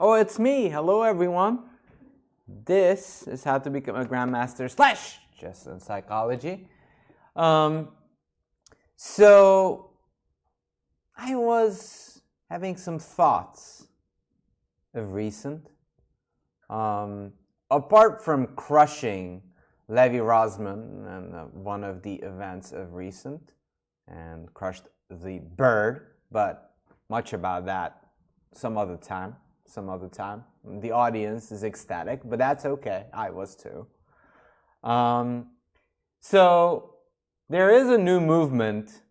Oh, it's me. Hello, everyone. This is how to become a Grandmaster / Chess and Psychology. So I was having some thoughts of recent. Apart from crushing Levi Rosman and one of the events of recent and crushed the bird, but much about that some other time. The audience is ecstatic, but that's okay. I was too. So there is a new movement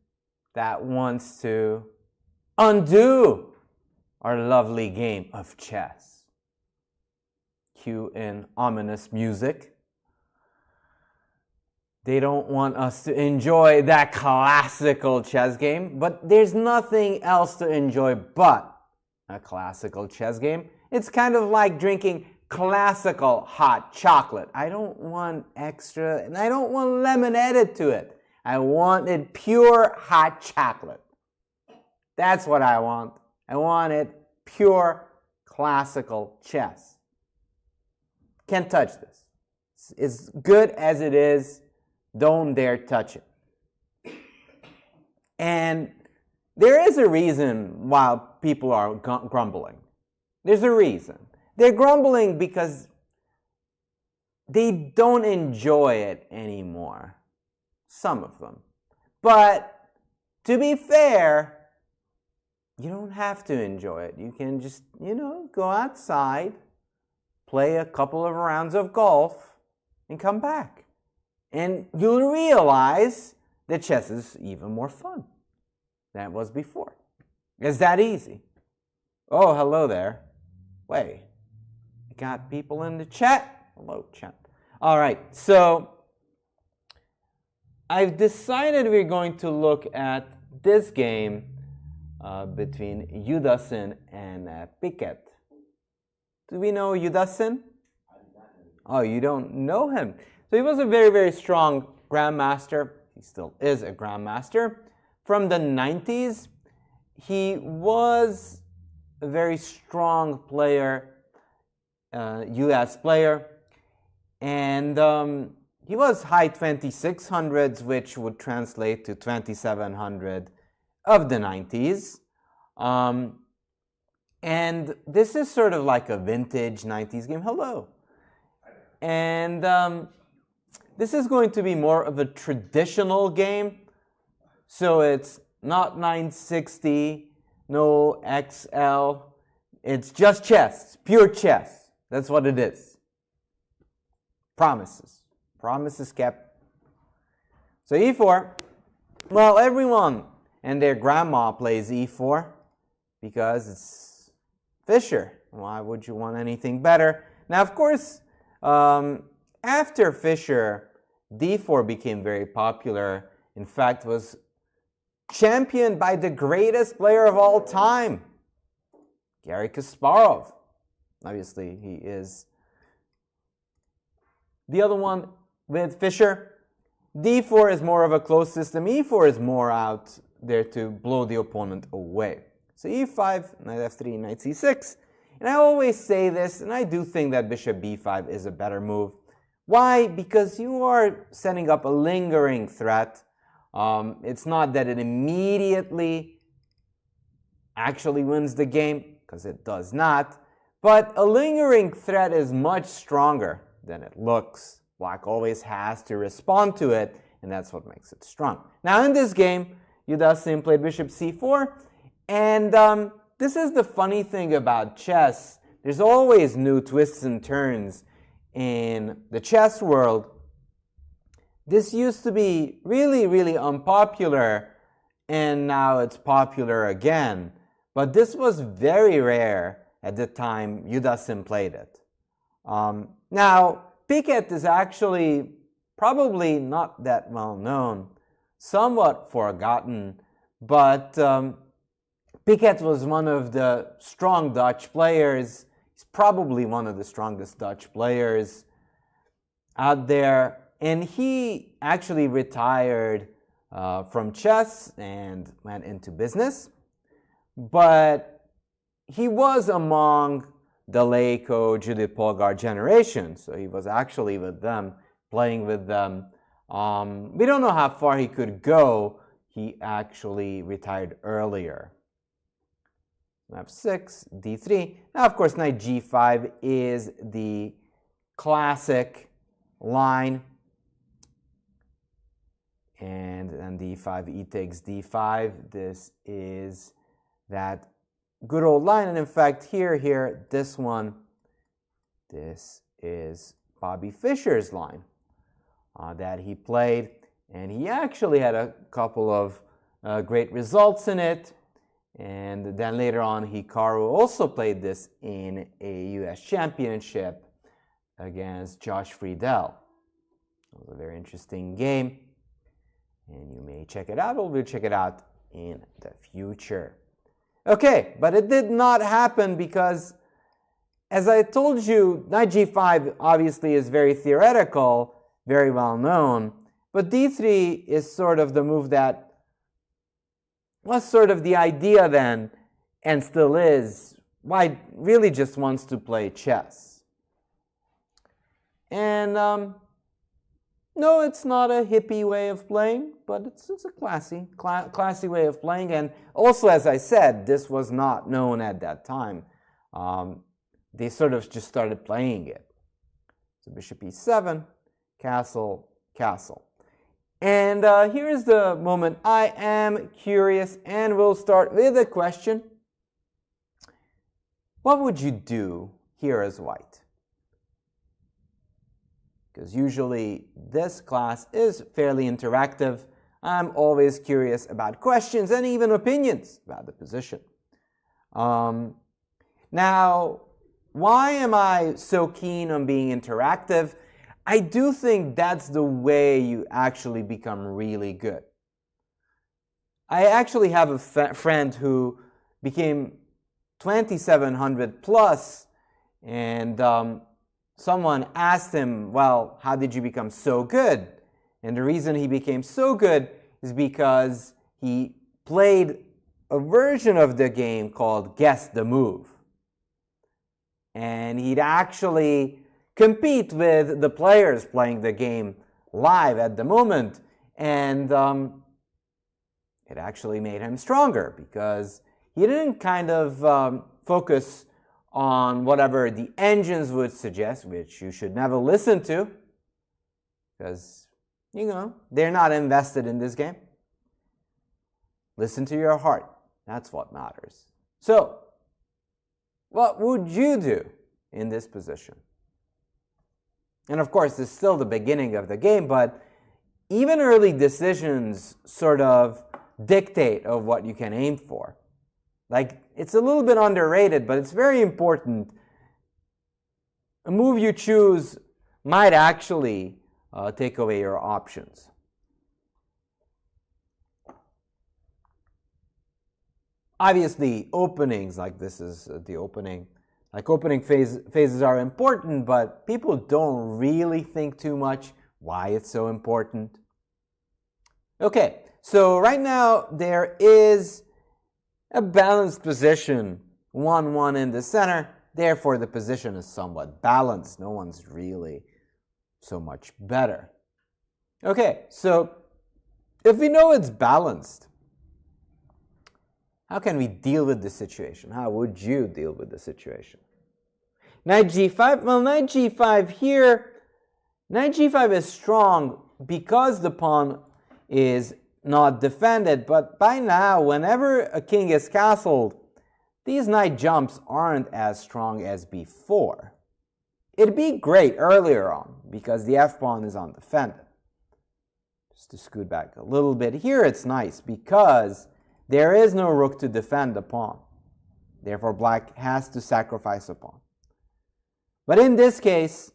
that wants to undo our lovely game of chess. Cue in ominous music. They don't want us to enjoy that classical chess game, but there's nothing else to enjoy but a classical chess game. It's kind of like drinking classical hot chocolate. I don't want extra, and I don't want lemon added to it. I want it pure hot chocolate. That's what I want. I want it pure classical chess. Can't touch this. As good as it is, don't dare touch it. And there is a reason why people are grumbling. There's a reason. They're grumbling because they don't enjoy it anymore. Some of them. But to be fair, you don't have to enjoy it. You can just, go outside, play a couple of rounds of golf, and come back. And you'll realize that chess is even more fun than it was before. It's that easy. Oh, hello there. Wait, we got people in the chat? Hello, chat. All right, so I've decided we're going to look at this game between Yudasin and Piket. Do we know Yudasin? Oh, you don't know him. So he was a very, very strong grandmaster. He still is a grandmaster. From the 90s, he was a very strong player, US player. And he was high 2600s, which would translate to 2700 of the 90s. And this is sort of like a vintage 90s game. Hello. And this is going to be more of a traditional game. So it's not 960, no XL. It's just chess. It's pure chess. That's what it is. Promises. Promises kept. So e4. Well, everyone and their grandma plays e4 because it's Fischer. Why would you want anything better? Now, of course, after Fischer, d4 became very popular. In fact, was championed by the greatest player of all time, Garry Kasparov. Obviously, he is the other one with Fischer. d4 is more of a closed system. e4 is more out there to blow the opponent away. So e5, knight f3, knight c6. And I always say this, and I do think that bishop b5 is a better move. Why? Because you are setting up a lingering threat. It's not that it immediately actually wins the game, because it does not. But a lingering threat is much stronger than it looks. Black always has to respond to it, and that's what makes it strong. Now in this game, Yudasin played bishop c4, and this is the funny thing about chess. There's always new twists and turns in the chess world. This used to be really, really unpopular, and now it's popular again. But this was very rare at the time Yudasin played it. Now, Piket is actually probably not that well known, somewhat forgotten, but Piket was one of the strong Dutch players. He's probably one of the strongest Dutch players out there. And he actually retired from chess and went into business. But he was among Daleko, Judith Polgar generation. So he was actually with them, playing with them. We don't know how far he could go. He actually retired earlier. F6, d3. Now, of course, knight g5 is the classic line. And then d5, e takes d5. This is that good old line. And in fact, here, this one, this is Bobby Fischer's line that he played. And he actually had a couple of great results in it. And then later on, Hikaru also played this in a US championship against Josh Friedel. It was a very interesting game. And you may check it out, or we'll check it out in the future. Okay, but it did not happen because, as I told you, knight g5 obviously is very theoretical, very well known, but d3 is sort of the move that was sort of the idea then, and still is, why really just wants to play chess. And no, it's not a hippie way of playing, but it's a classy way of playing. And also, as I said, this was not known at that time. They sort of just started playing it. So bishop e7, castle, castle. And here's the moment I am curious, and we'll start with a question. What would you do here as white? Because usually this class is fairly interactive. I'm always curious about questions and even opinions about the position. Now, why am I so keen on being interactive? I do think that's the way you actually become really good. I actually have a friend who became 2700 plus, and someone asked him, well, how did you become so good? And the reason he became so good is because he played a version of the game called Guess the Move. And he'd actually compete with the players playing the game live at the moment. And it actually made him stronger because he didn't kind of focus on whatever the engines would suggest, which you should never listen to because, you know, they're not invested in this game. Listen to your heart. That's what matters. So, what would you do in this position? And of course, it's still the beginning of the game, but even early decisions sort of dictate of what you can aim for. Like, it's a little bit underrated, but it's very important. A move you choose might actually take away your options. Obviously, openings like this is the opening. Like opening phases are important, but people don't really think too much why it's so important. Okay, so right now there is a balanced position, 1-1 in the center. Therefore, the position is somewhat balanced. No one's really so much better. Okay, so if we know it's balanced, how can we deal with the situation? How would you deal with the situation? Knight g5. Well, knight g5 here. Knight g5 is strong because the pawn is not defended. But by now, whenever a king is castled, these knight jumps aren't as strong as before. It'd be great earlier on because the f-pawn is undefended. Just to scoot back a little bit. Here it's nice because there is no rook to defend the pawn. Therefore, black has to sacrifice a pawn. But in this case,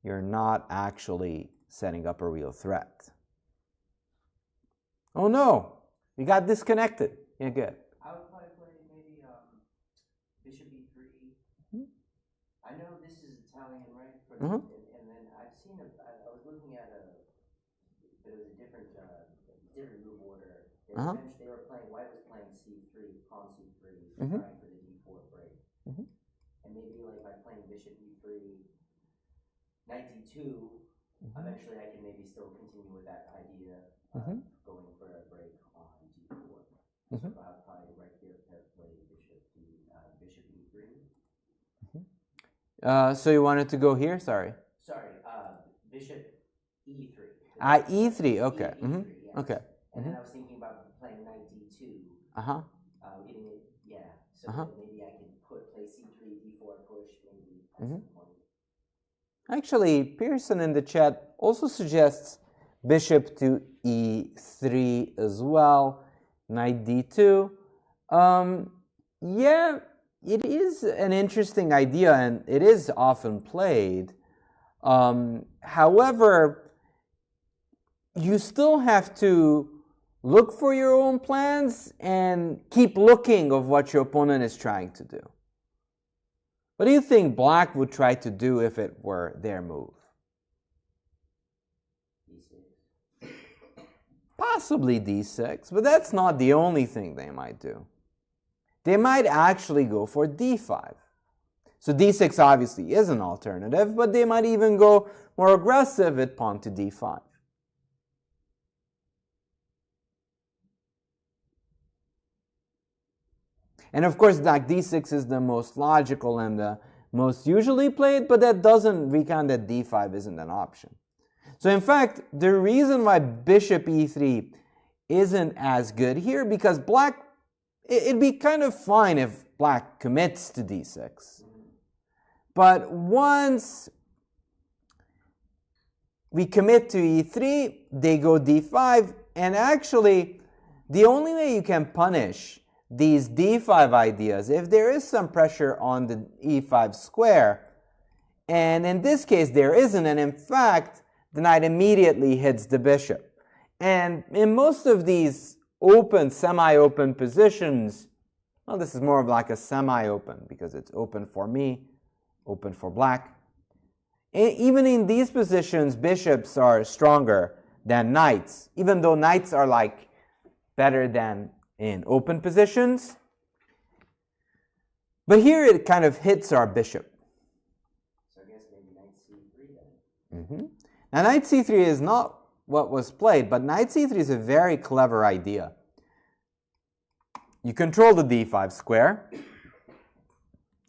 you're not actually setting up a real threat. Oh no, we got disconnected. Yeah, good. I would probably play maybe bishop e3. I know this is Italian, right? And then I've seen I was looking at but it was a different move order. They were playing, white was playing c3, pawn c3, trying for the d4 break. bishop e3, knight d2, eventually I can maybe still continue with that idea of going for a break on d4. So probably right here, play bishop e3. So you wanted to go here? Sorry. Sorry, bishop e3. E3, okay. E3, yes. Okay. And then I was thinking about playing knight d2. Getting it, yeah. So maybe I can play c3, d4 push, maybe at some point. Actually, Pearson in the chat also suggests bishop to e3 as well, knight d2. Yeah, it is an interesting idea and it is often played. However, you still have to look for your own plans and keep looking of what your opponent is trying to do. What do you think black would try to do if it were their move? d6. Possibly d6, but that's not the only thing they might do. They might actually go for d5. So d6 obviously is an alternative, but they might even go more aggressive at pawn to d5. And of course, like d6 is the most logical and the most usually played, but that doesn't recount that d5 isn't an option. So in fact, the reason why bishop e3 isn't as good here, because black, it'd be kind of fine if black commits to d6. But once we commit to e3, they go d5, and actually, the only way you can punish these d5 ideas if there is some pressure on the e5 square, and in this case there isn't, and in fact the knight immediately hits the bishop. And in most of these open, semi-open positions, well, this is more of like a semi-open because it's open for me, open for black. Even in these positions, bishops are stronger than knights, even though knights are like better than in open positions. But here it kind of hits our bishop. So I guess maybe knight c3 then. Now knight c3 is not what was played, but knight c3 is a very clever idea. You control the d5 square,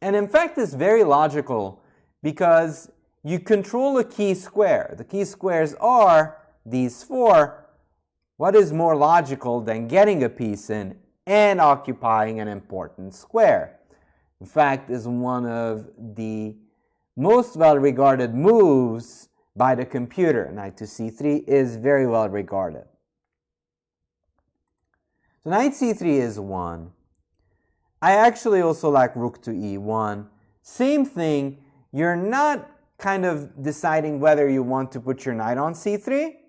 and in fact it's very logical because you control a key square. The key squares are these four. What is more logical than getting a piece in and occupying an important square? In fact, is one of the most well-regarded moves by the computer. Knight to c3 is very well regarded. So knight c3 is one. I actually also like rook to e1. Same thing, you're not kind of deciding whether you want to put your knight on c3.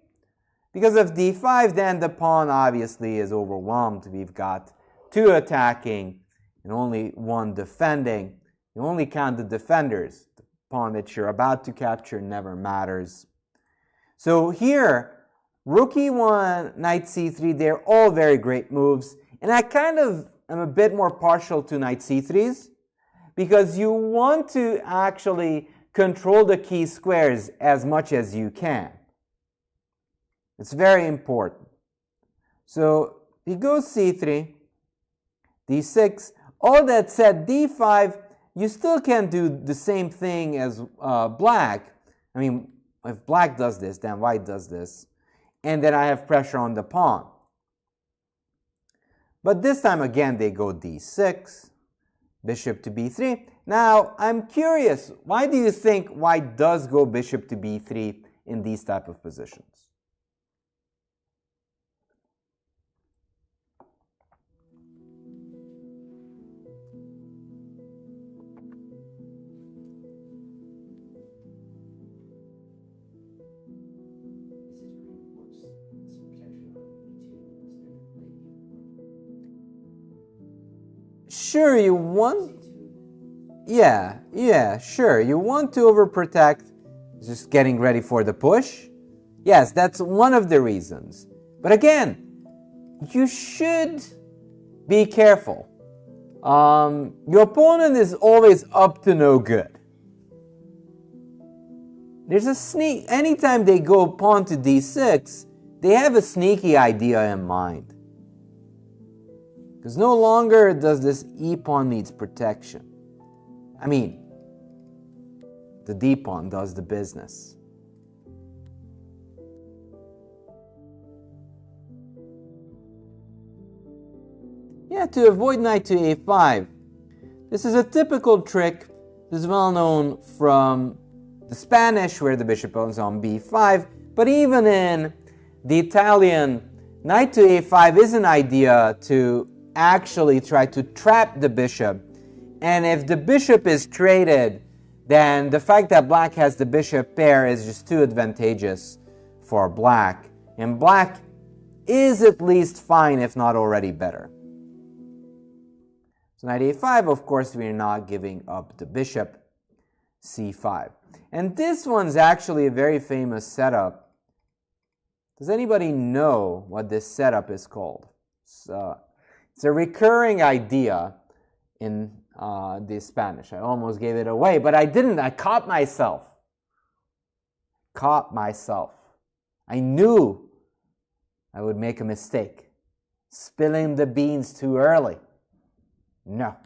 Because of d5, then the pawn obviously is overwhelmed. We've got two attacking and only one defending. You only count the defenders. The pawn that you're about to capture never matters. So here, rook e1, knight c3, they're all very great moves. And I kind of am a bit more partial to knight c3s because you want to actually control the key squares as much as you can. It's very important. So he goes c3, d6. All that said, d5, you still can do the same thing as black. I mean, if black does this, then white does this. And then I have pressure on the pawn. But this time again, they go d6, bishop to b3. Now, I'm curious, why do you think white does go bishop to b3 in these type of positions? Sure, you want... Yeah, sure. You want to overprotect, just getting ready for the push. Yes, that's one of the reasons. But again, you should be careful. Your opponent is always up to no good. there's a anytime they go pawn to d6, they have a sneaky idea in mind. Because no longer does this e-pawn needs protection. I mean, the d-pawn does the business. Yeah, to avoid knight to a5. This is a typical trick. This is well known from the Spanish, where the bishop is on b5. But even in the Italian, knight to a5 is an idea to actually try to trap the bishop. And if the bishop is traded, then the fact that black has the bishop pair is just too advantageous for black. And black is at least fine, if not already better. So knight a5, of course, we're not giving up the bishop, c5. And this one's actually a very famous setup. Does anybody know what this setup is called? So, it's a recurring idea in the Spanish. I almost gave it away, but I didn't. I caught myself. I knew I would make a mistake. Spilling the beans too early. No.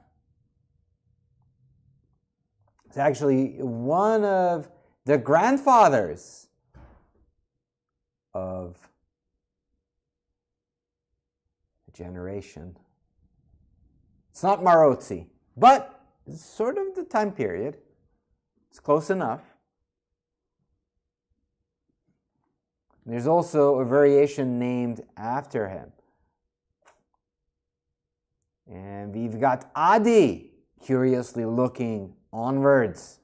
It's actually one of the grandfathers of the generation. It's not Marozzi, but it's sort of the time period. It's close enough. There's also a variation named after him. And we've got Adi curiously looking onwards.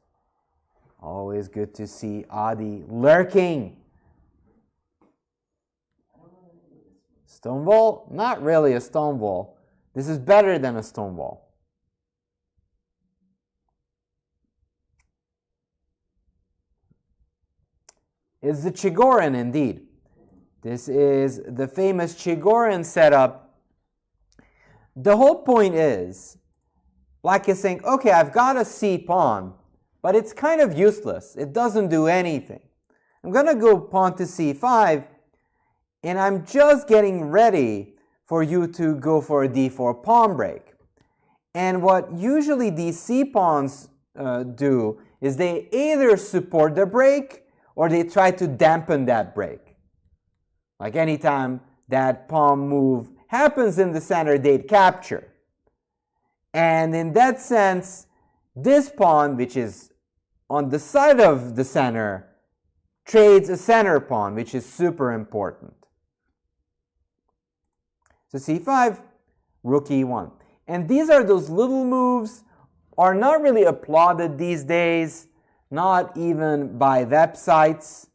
Always good to see Adi lurking. Stonewall? Not really a stonewall. This is better than a stonewall. It's the Chigorin indeed. This is the famous Chigorin setup. The whole point is, black is saying, okay, I've got a c-pawn, but it's kind of useless. It doesn't do anything. I'm going to go pawn to c5, and I'm just getting ready for you to go for a d4 pawn break. And what usually these c-pawns do is they either support the break or they try to dampen that break. Like anytime that pawn move happens in the center, they'd capture. And in that sense, this pawn, which is on the side of the center, trades a center pawn, which is super important. So c5, rook e1. And these are those little moves, are not really applauded these days, not even by websites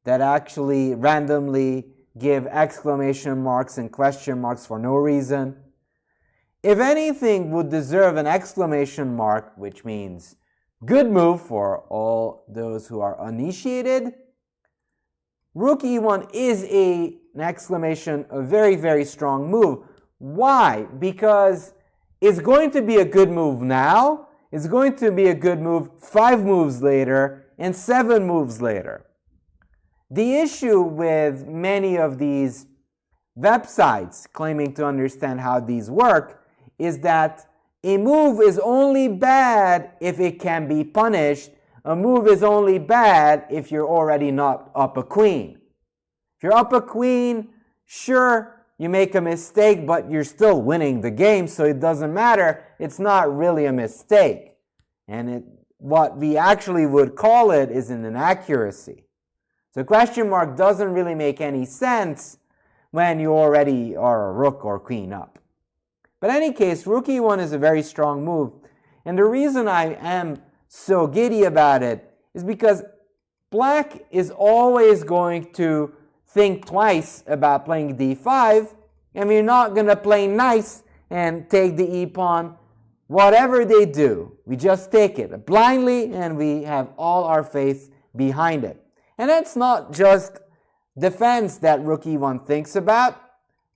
that actually randomly give exclamation marks and question marks for no reason. If anything would deserve an exclamation mark, which means good move for all those who are uninitiated, rook e1 is an exclamation, a very, very strong move. Why? Because it's going to be a good move now, it's going to be a good move 5 moves later, and 7 moves later. The issue with many of these websites claiming to understand how these work is that a move is only bad if it can be punished. A move is only bad if you're already not up a queen. If you're up a queen, sure, you make a mistake, but you're still winning the game, so it doesn't matter. It's not really a mistake. And what we actually would call it is an inaccuracy. So question mark doesn't really make any sense when you already are a rook or queen up. But in any case, rook e1 is a very strong move. And the reason I am so giddy about it is because black is always going to think twice about playing d5, and we're not going to play nice and take the e-pawn. Whatever they do, we just take it blindly, and we have all our faith behind it. And that's not just defense that rook e1 thinks about.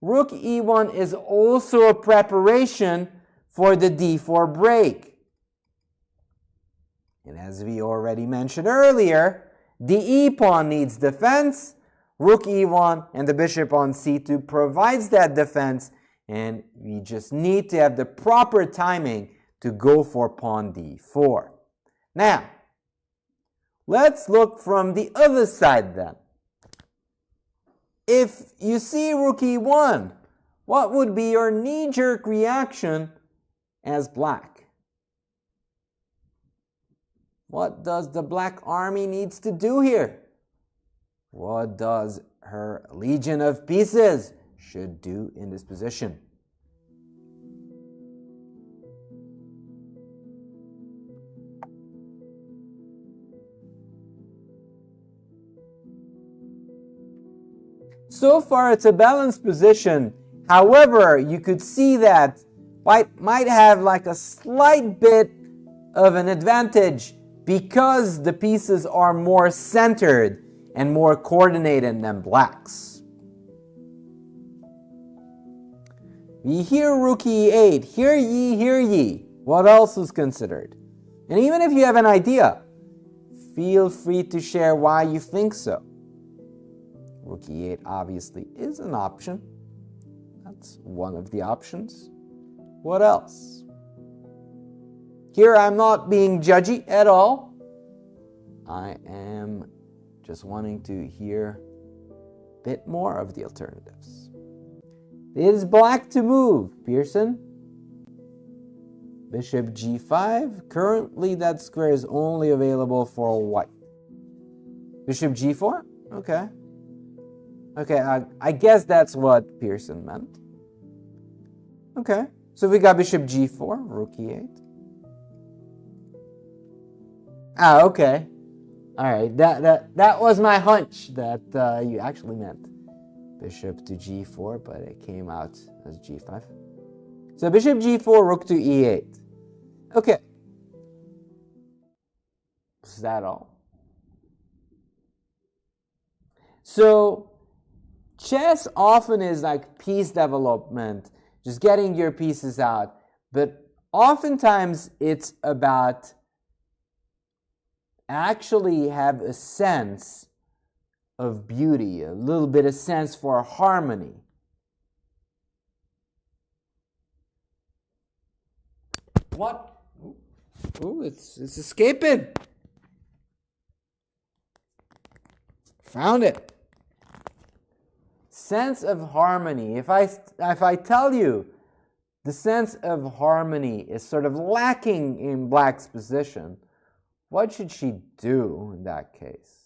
Rook e1 is also a preparation for the d4 break. And as we already mentioned earlier, The e pawn needs defense. Rook e1 and the bishop on c2 provides that defense, and we just need to have the proper timing to go for pawn d4. Now, let's look from the other side then. If you see rook e1, what would be your knee-jerk reaction as black? What does the black army needs to do here? What does her legion of pieces should do in this position? So far, it's a balanced position. However, you could see that white might have like a slight bit of an advantage because the pieces are more centered and more coordinated than black's. We hear rook e8, hear ye, hear ye. What else is considered? And even if you have an idea, feel free to share why you think so. Rook e8 obviously is an option. That's one of the options. What else? Here I'm not being judgy at all. I am just wanting to hear a bit more of the alternatives. Is black to move, Pearson? Bishop g5. Currently that square is only available for white. Bishop g4? Okay. Okay, I guess that's what Pearson meant. Okay, so we got bishop g4, rook e8. Ah, okay. All right, that was my hunch that you actually meant bishop to g4, but it came out as g5. So bishop g4, rook to e8. Okay. Is that all? So chess often is like piece development, just getting your pieces out, but oftentimes it's about actually have a sense of beauty, a little bit of sense for harmony. What? Ooh, it's escaping. Found it. Sense of harmony. If I tell you the sense of harmony is sort of lacking in black's position, what should she do in that case?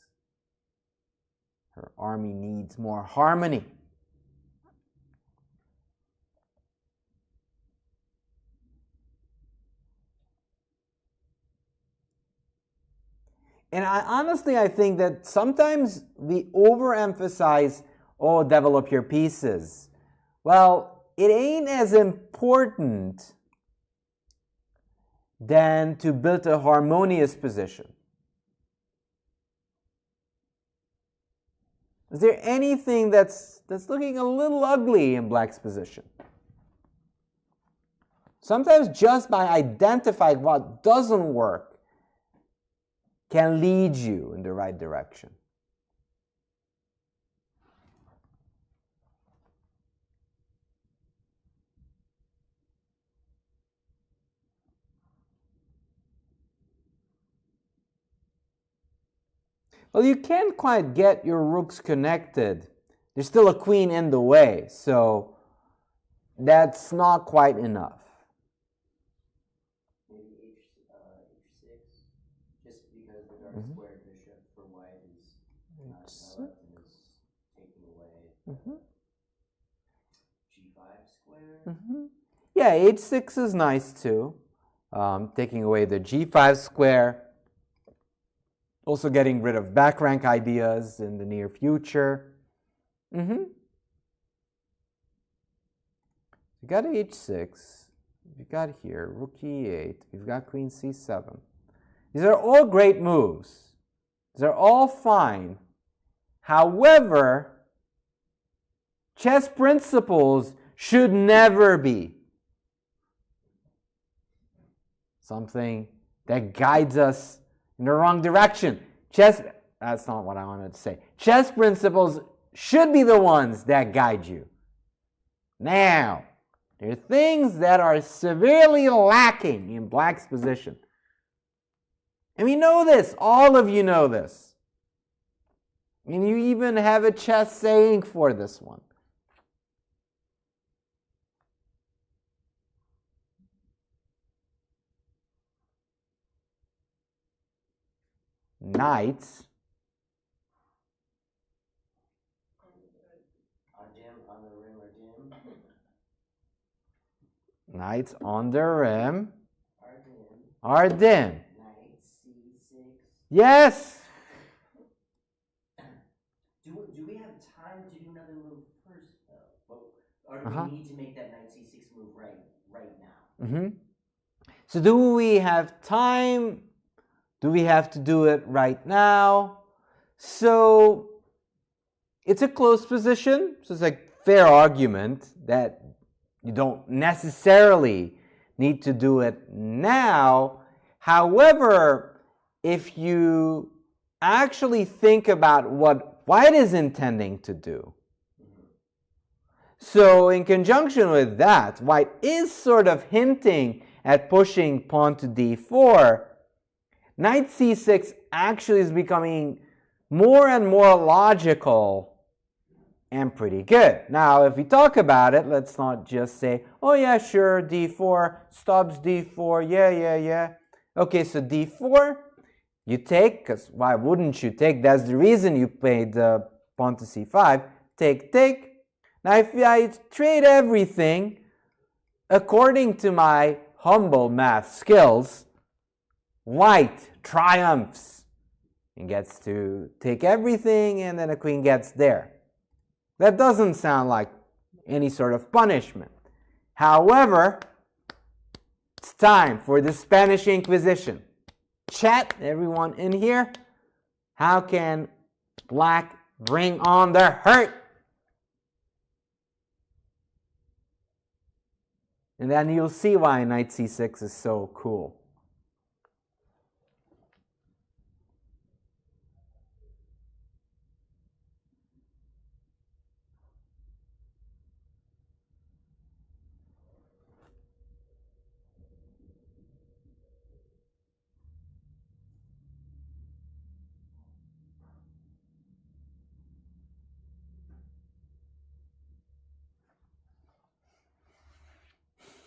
Her army needs more harmony. And I think that sometimes we overemphasize, oh, develop your pieces. Well, it ain't as important than to build a harmonious position. Is there anything that's looking a little ugly in black's position? Sometimes just by identifying what doesn't work can lead you in the right direction. Well, you can't quite get your rooks connected. There's still a queen in the way, so that's not quite enough. Maybe h6, just because the dark square bishop for white is not developed and is taking away g5 square. Yeah, h6 is nice too, taking away the g5 square. Also getting rid of back rank ideas in the near future. You got h6. You got here rook e8. We've got queen c7. These are all great moves. These are all fine. However, chess principles should never be something that guides us in the wrong direction. Chess that's not what I wanted to say. Chess principles should be the ones that guide you. Now, there are things that are severely lacking in black's position. And we know this. All of you know this. And you even have a chess saying for this one. Knights on the rim or dim. Knights on the rim Are are dim. Knight C6. Yes. Do we have time to do another move first, though? Or do we need to make that Knight C6 move right now? So do we have time? Do we have to do it right now? So it's a close position. So it's a fair argument that you don't necessarily need to do it now. However, if you actually think about what white is intending to do, so in conjunction with that, white is sort of hinting at pushing pawn to d4. Knight c6 actually is becoming more and more logical and pretty good. Now, if we talk about it, let's not just say, oh yeah, sure, d4, stops d4, yeah. Okay, so d4, you take, because why wouldn't you take? That's the reason you played the pawn to c5. Take. Now, if I trade everything, according to my humble math skills, white triumphs and gets to take everything, and then the queen gets there. That doesn't sound like any sort of punishment. However, it's time for the Spanish Inquisition. Chat, everyone in here, how can black bring on the hurt? And then you'll see why Knight c6 is so cool.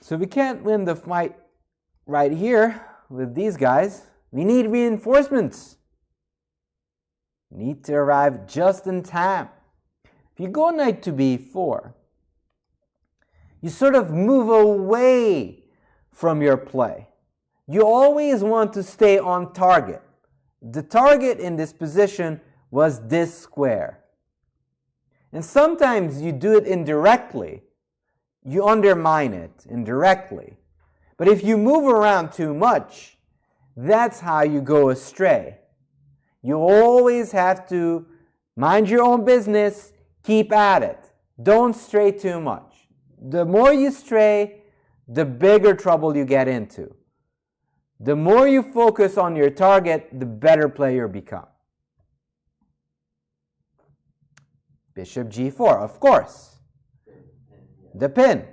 So we can't win the fight right here with these guys. We need reinforcements. Need to arrive just in time. If you go knight to b4, you sort of move away from your play. You always want to stay on target. The target in this position was this square. And sometimes you do it indirectly. You undermine it indirectly. But if you move around too much, that's how you go astray. You always have to mind your own business, keep at it. Don't stray too much. The more you stray, the bigger trouble you get into. The more you focus on your target, the better player you become. Bishop g4, of course. The pin.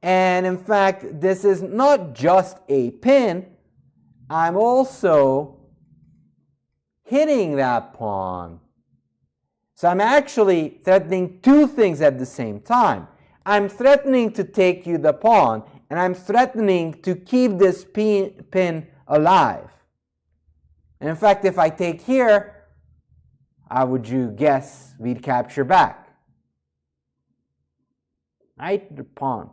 And in fact, this is not just a pin. I'm also hitting that pawn. So I'm actually threatening two things at the same time. I'm threatening to take you the pawn, and I'm threatening to keep this pin alive. And in fact, if I take here, how would you guess we'd capture back? Right? The pawn.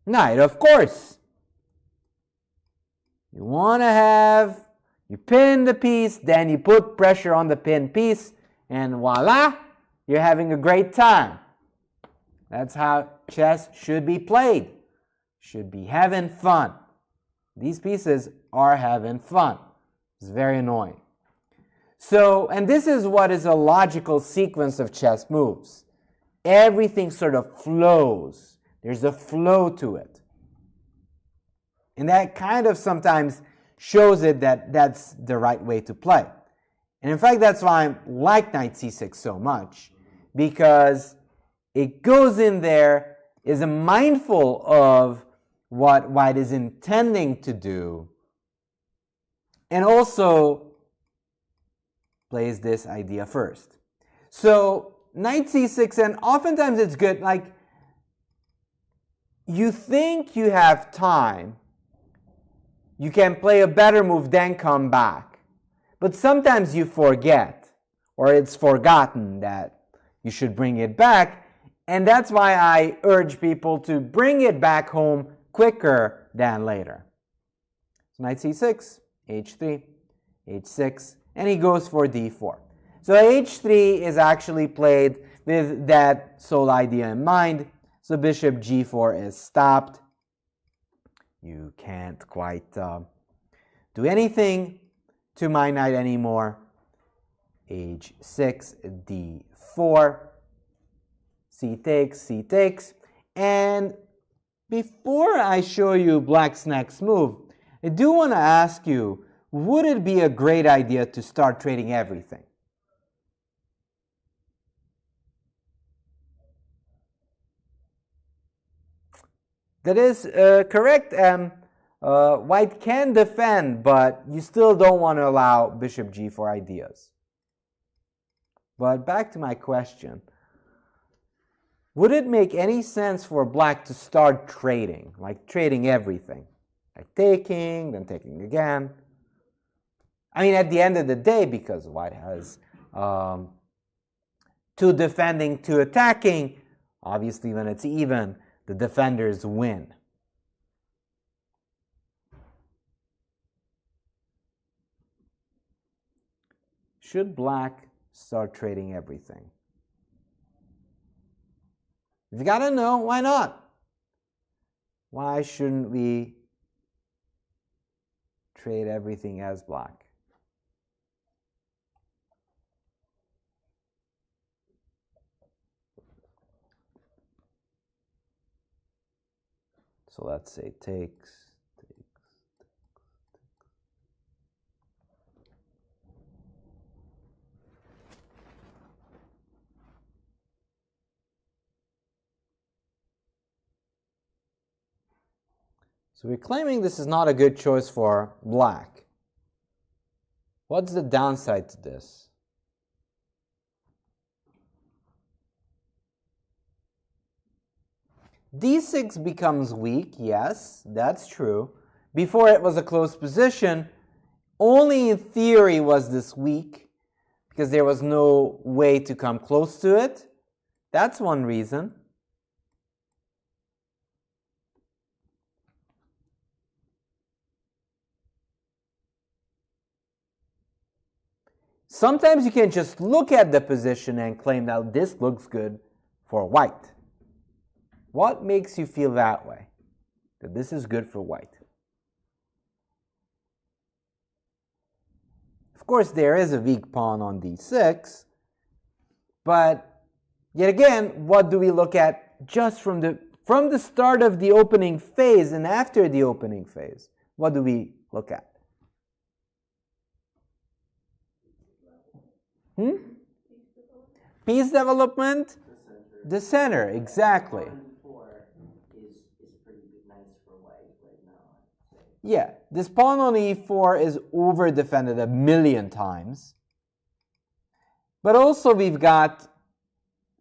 Knight, of course. You want to have, you pin the piece, then you put pressure on the pinned piece, and voila, you're having a great time. That's how chess should be played. Should be having fun. These pieces are having fun. It's very annoying. So, and this is what is a logical sequence of chess moves. Everything sort of flows. There's a flow to it. And that kind of sometimes shows it that that's the right way to play. And in fact, that's why I like knight c6 so much, because it goes in there, is mindful of what white is intending to do, and also plays this idea first. So knight c6, and oftentimes it's good, like you think you have time, you can play a better move, then come back. But sometimes you forget, or it's forgotten that you should bring it back. And that's why I urge people to bring it back home quicker than later. So knight c6, h3, h6, and he goes for d4. So h3 is actually played with that sole idea in mind. So bishop g4 is stopped. You can't quite do anything to my knight anymore. h6, d4, c takes. And before I show you black's next move, I do want to ask you, would it be a great idea to start trading everything? That is correct. White can defend, but you still don't want to allow bishop g4 ideas. But back to my question. Would it make any sense for black to start trading, like trading everything? Like taking, then taking again. I mean, at the end of the day, because white has two defending, two attacking, obviously when it's even, the defenders win. Should black start trading everything? If you gotta know, why not? Why shouldn't we trade everything as black? So let's say takes. So we're claiming this is not a good choice for black. What's the downside to this? d6 becomes weak, yes, that's true. Before it was a close position, only in theory was this weak, because there was no way to come close to it. That's one reason. Sometimes you can just look at the position and claim that this looks good for white. What makes you feel that way? That this is good for white? Of course, there is a weak pawn on d6, but yet again, what do we look at just from the start of the opening phase and after the opening phase? What do we look at? Piece development? The center, exactly. Is pretty nice for white right now. Yeah, this pawn on e4 is over defended a million times. But also we've got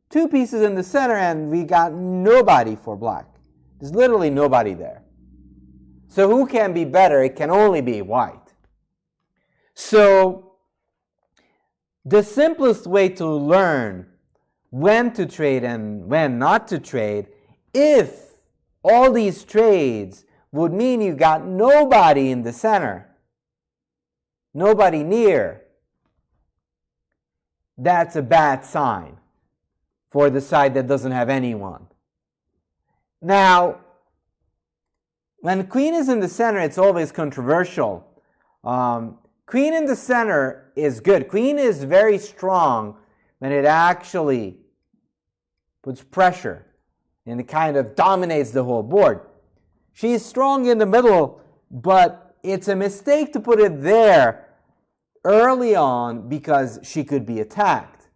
two pieces in the center and we got nobody for black. There's literally nobody there. So who can be better? It can only be white. So the simplest way to learn when to trade and when not to trade, if all these trades would mean you got nobody in the center, nobody near, that's a bad sign for the side that doesn't have anyone. Now, when queen is in the center, it's always controversial. Queen in the center is good. Queen is very strong when it actually puts pressure and it kind of dominates the whole board. She's strong in the middle but it's a mistake to put it there early on because she could be attacked.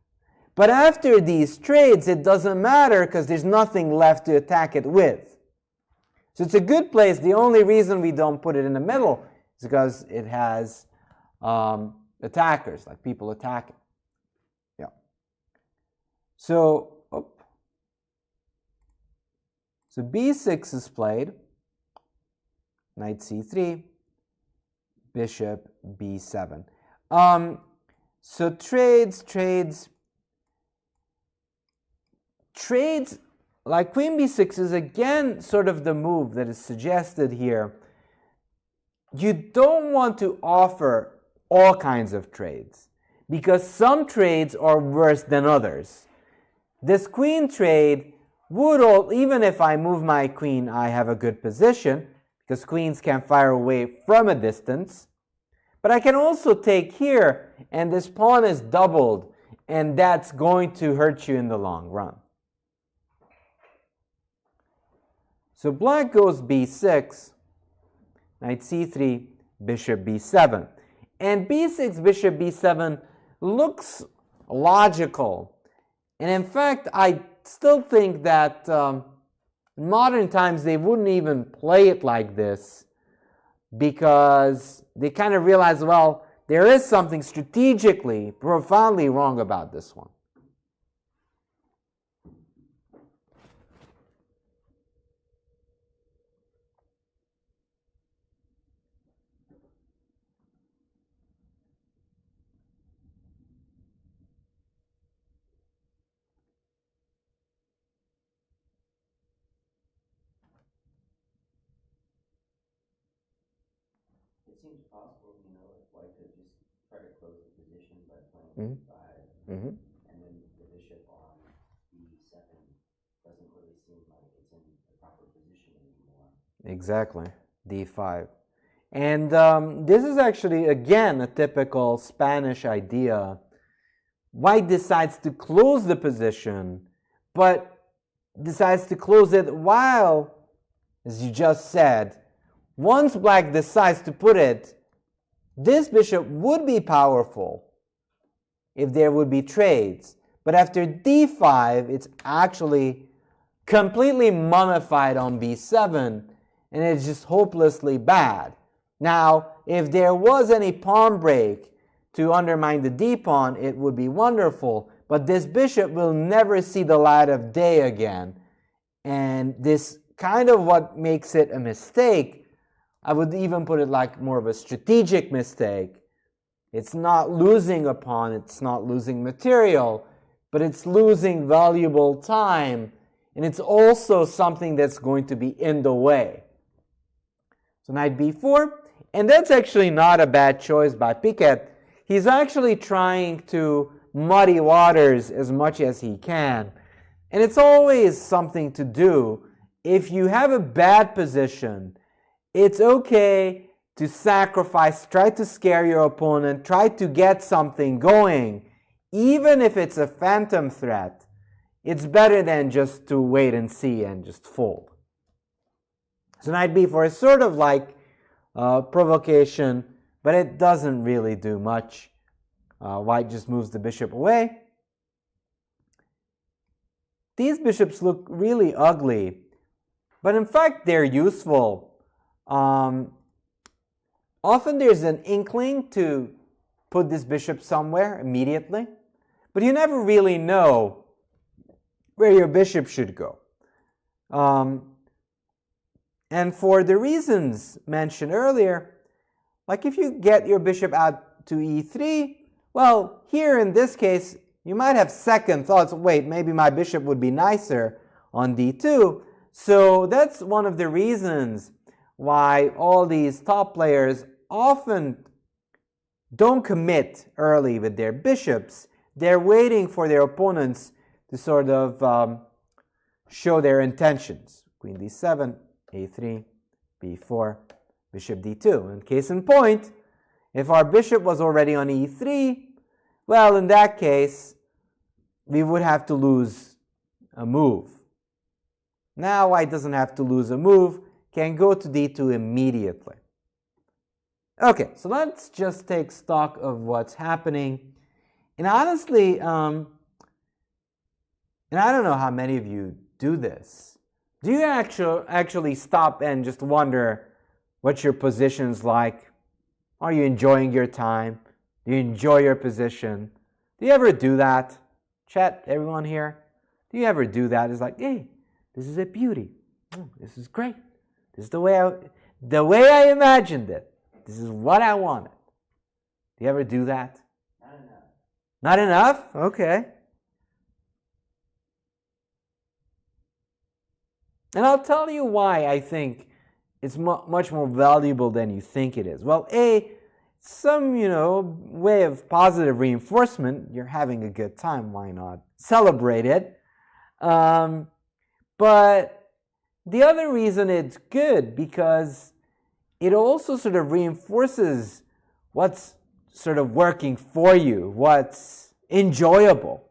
But after these trades, it doesn't matter because there's nothing left to attack it with. So it's a good place. The only reason we don't put it in the middle is because it has attackers, like people attacking. Yeah. So b6 is played, knight c3, bishop b7. So trades, like queen b6 is again sort of the move that is suggested here. You don't want to offer all kinds of trades because some trades are worse than others. This queen trade would, even if I move my queen, I have a good position because queens can fire away from a distance. But I can also take here and this pawn is doubled, and that's going to hurt you in the long run. So black goes b6, knight c3, bishop b7. And b6, bishop b7 looks logical. And in fact, I still think that in modern times they wouldn't even play it like this because they kind of realize, well, there is something strategically profoundly wrong about this one. It seems possible, if white could just try to close the position by playing d5, and then the bishop on b7 doesn't really seem like it's in the proper position anymore. Exactly, d5. And this is actually, again, a typical Spanish idea. White decides to close the position, but decides to close it while, as you just said, once black decides to put it, this bishop would be powerful if there would be trades. But after d5, it's actually completely mummified on b7, and it's just hopelessly bad. Now, if there was any pawn break to undermine the d-pawn, it would be wonderful. But this bishop will never see the light of day again. And this kind of what makes it a mistake. I would even put it like more of a strategic mistake. It's not losing a pawn, it's not losing material, but it's losing valuable time, and it's also something that's going to be in the way. So knight b4, and that's actually not a bad choice by Piket. He's actually trying to muddy waters as much as he can, and it's always something to do. If you have a bad position, it's okay to sacrifice, try to scare your opponent, try to get something going, even if it's a phantom threat. It's better than just to wait and see and just fold. So knight b4 is sort of like provocation, but it doesn't really do much. White just moves the bishop away. These bishops look really ugly, but in fact they're useful. Often there's an inkling to put this bishop somewhere immediately, but you never really know where your bishop should go. And for the reasons mentioned earlier, like if you get your bishop out to e3, well, here in this case, you might have second thoughts. Wait, maybe my bishop would be nicer on d2. So that's one of the reasons why all these top players often don't commit early with their bishops. They're waiting for their opponents to sort of show their intentions. Queen d7, a3, b4, bishop d2. And case in point, if our bishop was already on e3, well, in that case, we would have to lose a move. Now white doesn't have to lose a move, can go to d2 immediately. Okay, so let's just take stock of what's happening. And honestly, and I don't know how many of you do this. Do you actually stop and just wonder what your position's like? Are you enjoying your time? Do you enjoy your position? Do you ever do that? Chat, everyone here? Do you ever do that? It's like, hey, this is a beauty. This is great. This is the way I imagined it. This is what I wanted. Do you ever do that? Not enough. Not enough? Okay. And I'll tell you why I think it's much more valuable than you think it is. Well, some, way of positive reinforcement. You're having a good time. Why not celebrate it? But the other reason it's good, because it also sort of reinforces what's sort of working for you, what's enjoyable.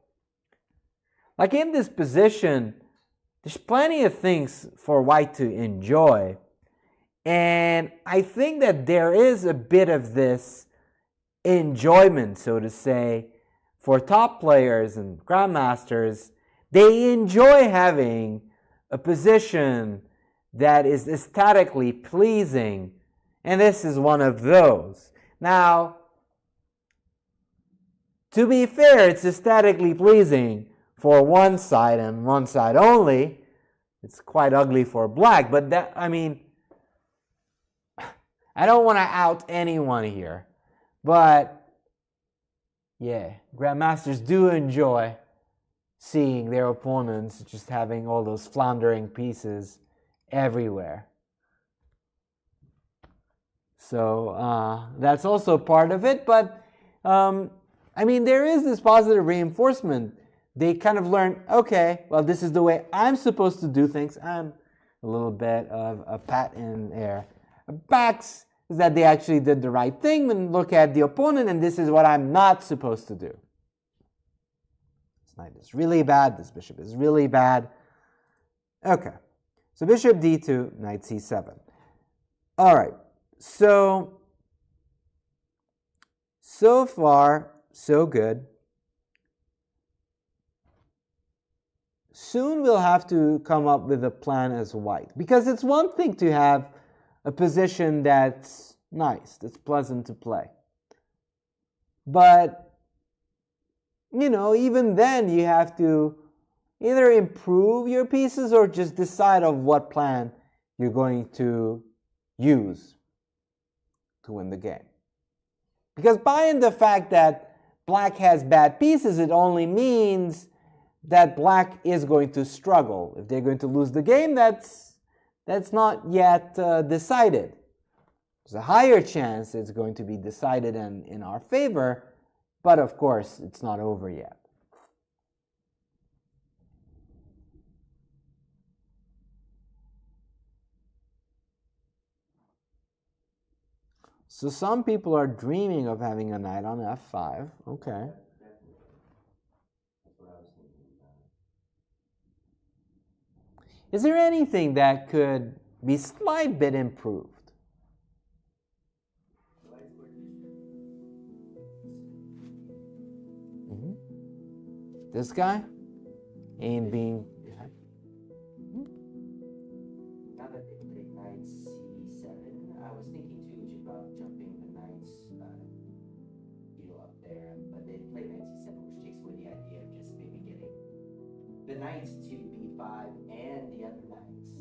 Like in this position, there's plenty of things for white to enjoy. And I think that there is a bit of this enjoyment, so to say, for top players and grandmasters. They enjoy having a position that is aesthetically pleasing, and this is one of those. Now, to be fair, it's aesthetically pleasing for one side and one side only. It's quite ugly for black, but I don't want to out anyone here, but yeah, grandmasters do enjoy seeing their opponents just having all those floundering pieces everywhere. So that's also part of it, but there is this positive reinforcement. They kind of learn, okay, well, this is the way I'm supposed to do things. I'm a little bit of a pat in there. Backs is that they actually did the right thing, and look at the opponent, and this is what I'm not supposed to do. This knight is really bad. This bishop is really bad. Okay, so bishop d2, knight c7. All right, so far, so good. Soon we'll have to come up with a plan as white, because it's one thing to have a position that's nice, that's pleasant to play. But, even then you have to either improve your pieces or just decide on what plan you're going to use to win the game. Because by the fact that black has bad pieces, it only means that black is going to struggle. If they're going to lose the game, that's not yet decided. There's a higher chance it's going to be decided in our favor, but of course, it's not over yet. So some people are dreaming of having a knight on f5. Okay. Is there anything that could be slight bit improved? This guy? And being... Now that they played knight c7, I was thinking too about jumping the knights, up there, but they played knight c7, which takes away the idea of just maybe getting the knights to b5 and the other knights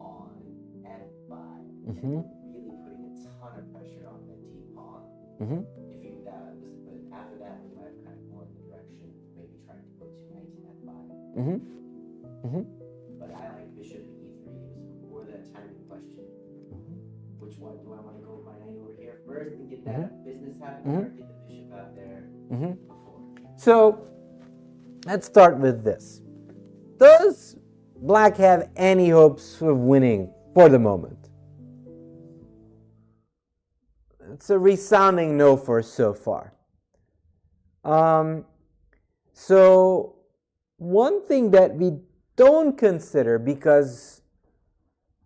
on f5, and really putting a ton of pressure on the t-pawn. If you but after that, we might have kind of more in the direction of maybe trying to put two knights in f5. But I like bishop e3. It was more that timing question. Which one do I want to go with my knight over here first and get that business happening, or get the bishop out there before? So let's start with this. Does black have any hopes of winning for the moment? It's a resounding no for so far. So one thing that we don't consider because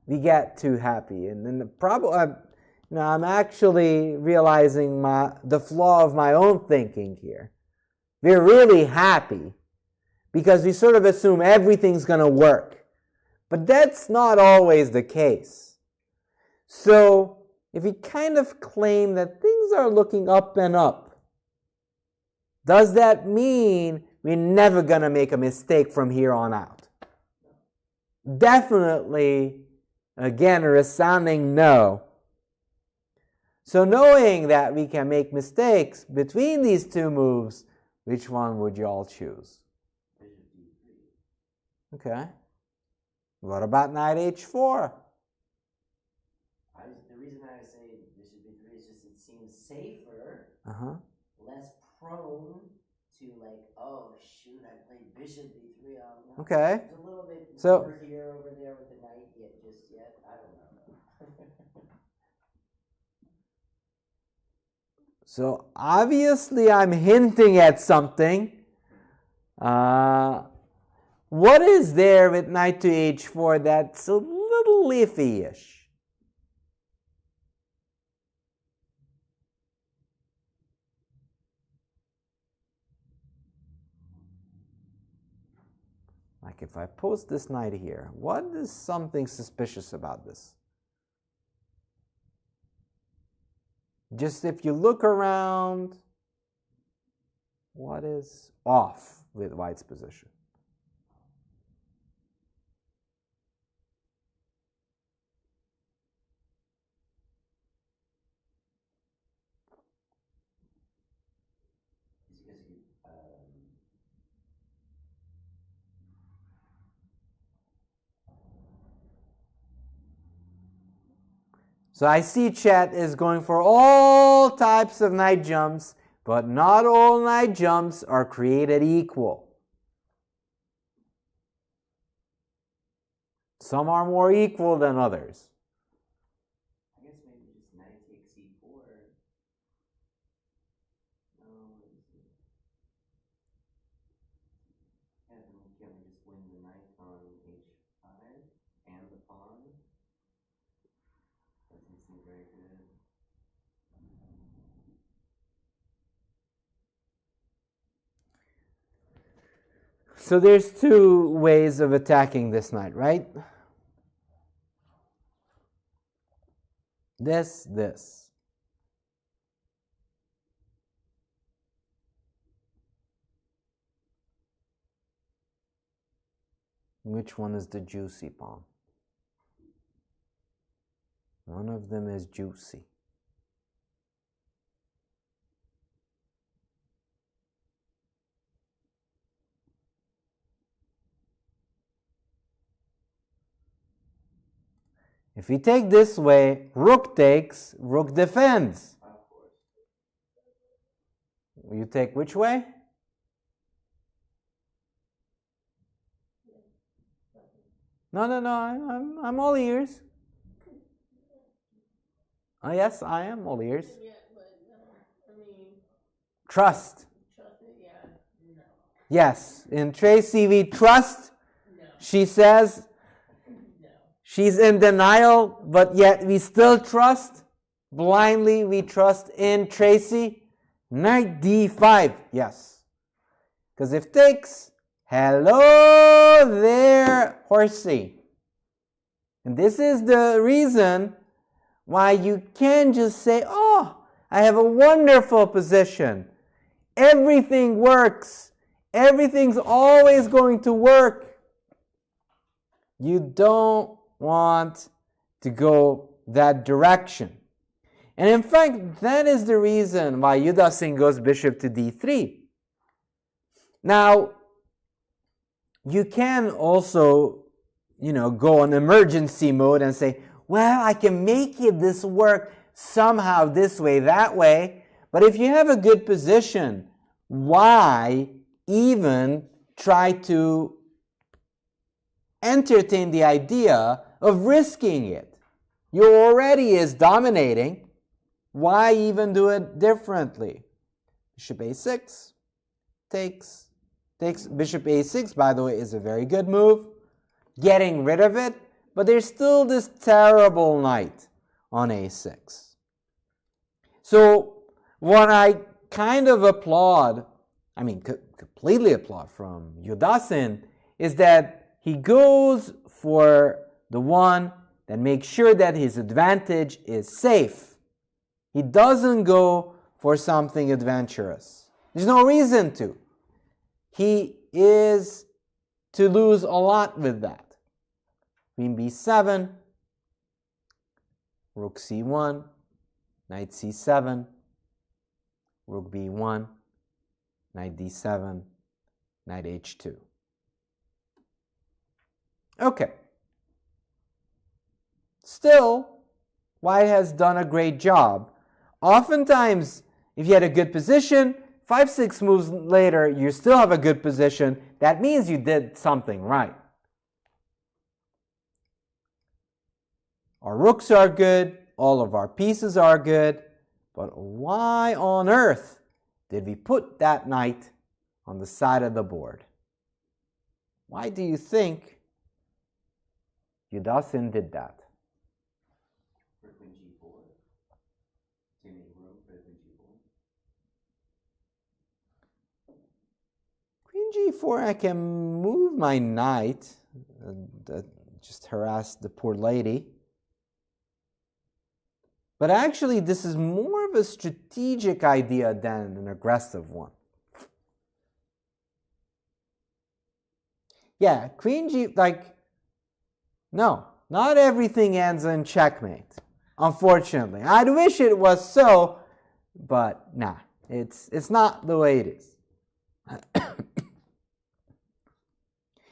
we get too happy, and then the problem, Now I'm actually realizing the flaw of my own thinking here. We're really happy because we sort of assume everything's going to work. But that's not always the case. So if we kind of claim that things are looking up and up, does that mean we're never going to make a mistake from here on out? Definitely, again, a resounding no. So knowing that we can make mistakes between these two moves, which one would you all choose? Okay. What about knight h4? The reason I say bishop b3 is just it seems safer, less prone to like, oh shoot, I played bishop b3. No. Okay. There's a little bit so, over here, over there with the knight yet. I don't know. So obviously I'm hinting at something. What is there with knight to h4 that's a little iffy-ish? Like if I post this knight here, what is something suspicious about this? Just if you look around, what is off with white's position? So I see chat is going for all types of knight jumps, but not all knight jumps are created equal. Some are more equal than others. I guess maybe just knight takes e4. Can't we just win the knight on h5 and the pawn? Doesn't seem very good. So there's two ways of attacking this knight, right? This. Which one is the juicy pawn? One of them is juicy. If we take this way, rook takes, rook defends. You take which way? No, I'm all ears. Oh, yes, I am all ears. Yeah, but I mean, trust. Trust it, yeah. No. Yes, in Tracy we trust. No. She says No. she's in denial, but yet we still trust. Blindly we trust in Tracy. Knight d5, yes. Because if takes, hello there, horsey. And this is the reason why you can't just say, oh, I have a wonderful position. Everything works. Everything's always going to work. You don't want to go that direction. And in fact, that is the reason why Yudasin goes bishop to d3. Now, you can also, go on emergency mode and say, well, I can make this work somehow this way, that way. But if you have a good position, why even try to entertain the idea of risking it? You already is dominating. Why even do it differently? Bishop a6 takes. Bishop a6, by the way, is a very good move. Getting rid of it. But there's still this terrible knight on a6. So what I kind of applaud, I mean completely applaud from Yudasin, is that he goes for the one that makes sure that his advantage is safe. He doesn't go for something adventurous. There's no reason to. He is to lose a lot with that. Queen b7, rook c1, knight c7, rook b1, knight d7, knight h2. Okay. Still, white has done a great job. Oftentimes, if you had a good position, 5-6 moves later, you still have a good position. That means you did something right. Our rooks are good, all of our pieces are good, but why on earth did we put that knight on the side of the board? Why do you think Yudasin did that? For queen g4. To make room for queen g4. Queen g4, I can move my knight, just harass the poor lady. But actually, this is more of a strategic idea than an aggressive one. Yeah, queen g, no, not everything ends in checkmate, unfortunately. I'd wish it was so, but nah, it's not the way it is.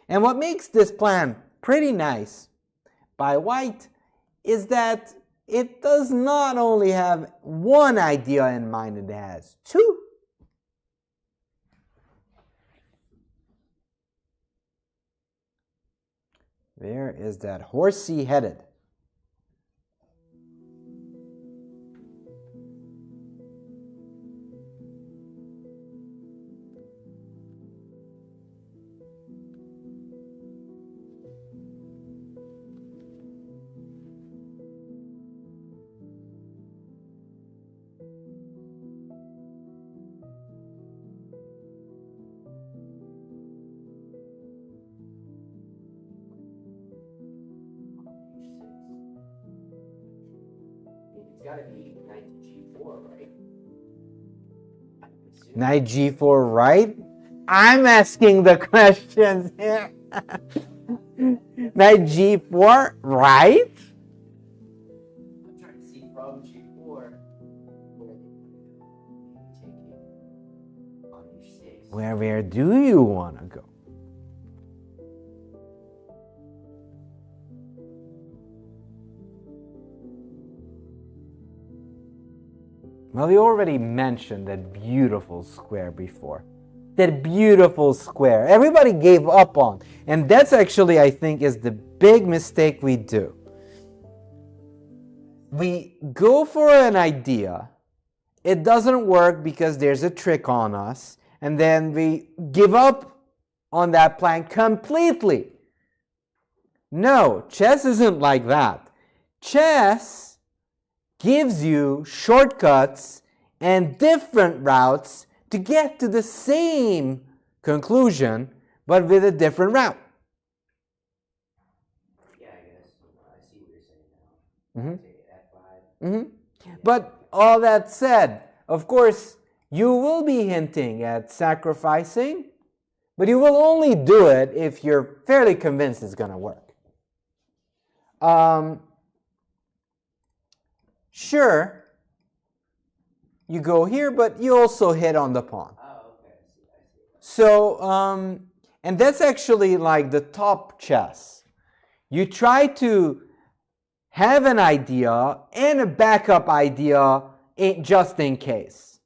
And what makes this plan pretty nice by white is that it does not only have one idea in mind, it has two. Where is that horsey headed? It's got to be knight to g4, right? Knight g4 right? I'm asking the questions here. Knight g4 right? I'm trying to see from g4 where they taking on h6. Where do you want to go? Well, we already mentioned that beautiful square before. That beautiful square. Everybody gave up on. And that's actually, I think, is the big mistake we do. We go for an idea. It doesn't work because there's a trick on us. And then we give up on that plan completely. No, chess isn't like that. Chess gives you shortcuts and different routes to get to the same conclusion, but with a different route. Yeah, I guess. I see what you're saying now. Take f5. But all that said, of course, you will be hinting at sacrificing, but you will only do it if you're fairly convinced it's going to work. Sure, you go here, but you also hit on the pawn. Oh, okay. I see. So, and that's actually like the top chess. You try to have an idea and a backup idea just in case.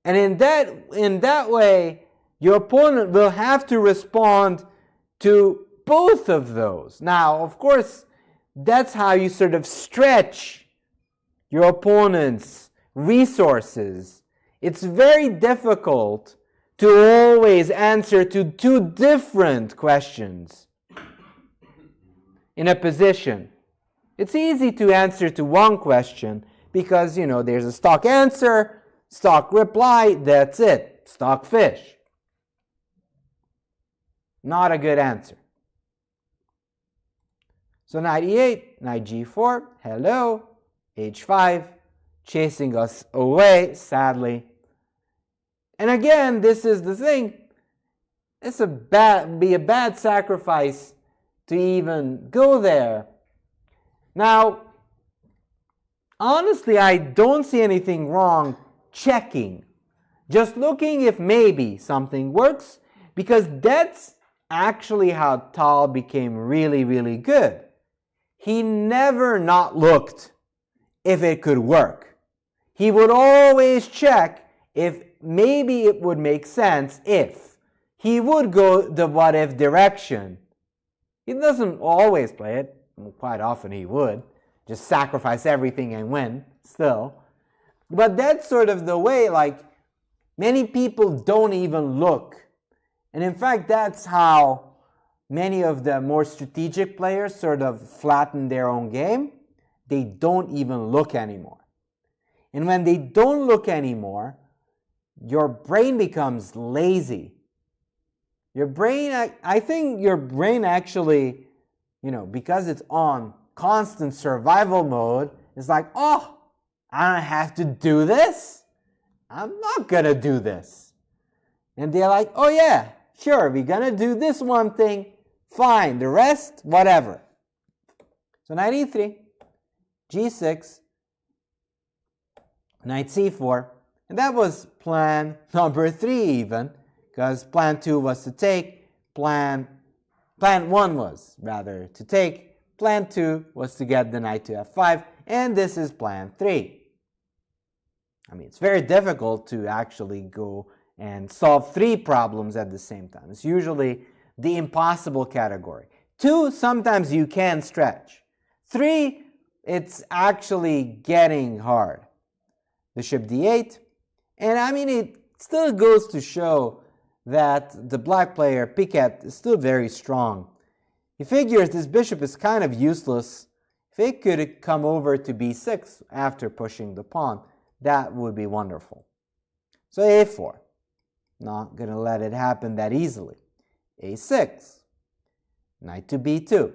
And in that way, your opponent will have to respond to both of those. Now, of course, that's how you sort of stretch your opponent's resources. It's very difficult to always answer to two different questions in a position. It's easy to answer to one question. because, you know, there's a stock answer, stock reply, that's it, stock fish. Not a good answer. So knight e8, knight g4, hello, h5, chasing us away, sadly. And again, this is the thing, it's be a bad sacrifice to even go there. Now, honestly, I don't see anything wrong checking, just looking if maybe something works, because that's actually how Tal became really, really good. He never not looked if it could work. He would always check if maybe it would make sense if. He would go the what if direction. He doesn't always play it. Quite often he would. Just sacrifice everything and win still. But that's sort of the way, like, many people don't even look. And in fact, that's how many of the more strategic players sort of flatten their own game. They don't even look anymore. And when they don't look anymore, your brain becomes lazy. Your brain, I think your brain actually, you know, because it's on constant survival mode, it's like, oh, I don't have to do this. I'm not going to do this. And they're like, oh yeah, sure, we're going to do this one thing. Fine, the rest, whatever. So knight e3, g6, knight c4. And that was plan number 3 even, because plan 2 was to take, plan 1 was rather to take, plan 2 was to get the knight to f5, and this is plan 3. I mean, it's very difficult to actually go and solve 3 problems at the same time. It's usually the impossible category. 2, sometimes you can stretch. 3, it's actually getting hard. Bishop d8. And I mean, it still goes to show that the black player, Piket, is still very strong. He figures this bishop is kind of useless. If it could come over to b6 after pushing the pawn, that would be wonderful. So a4. Not going to let it happen that easily. a6. Knight to b2.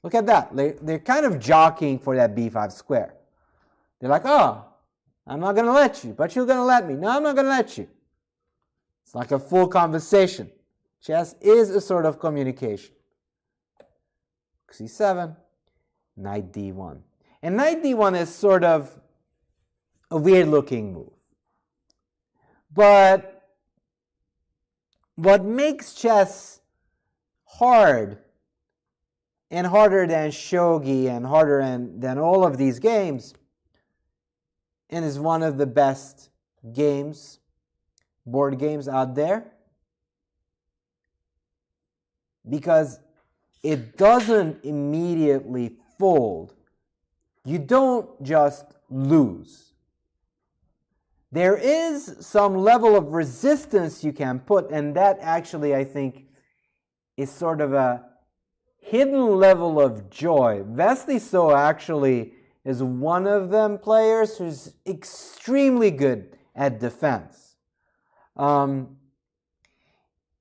Look at that. They're kind of jockeying for that b5 square. They're like, oh, I'm not going to let you, but you're going to let me. No, I'm not going to let you. It's like a full conversation. Chess is a sort of communication. c7, knight d1. And knight d1 is sort of a weird looking move. But what makes chess hard, and harder than shogi and harder than all of these games, and is one of the best games, board games out there, because it doesn't immediately fold. You don't just lose. There is some level of resistance you can put, and that actually, I think, is sort of a hidden level of joy. Wesley So actually is one of them players who's extremely good at defense. And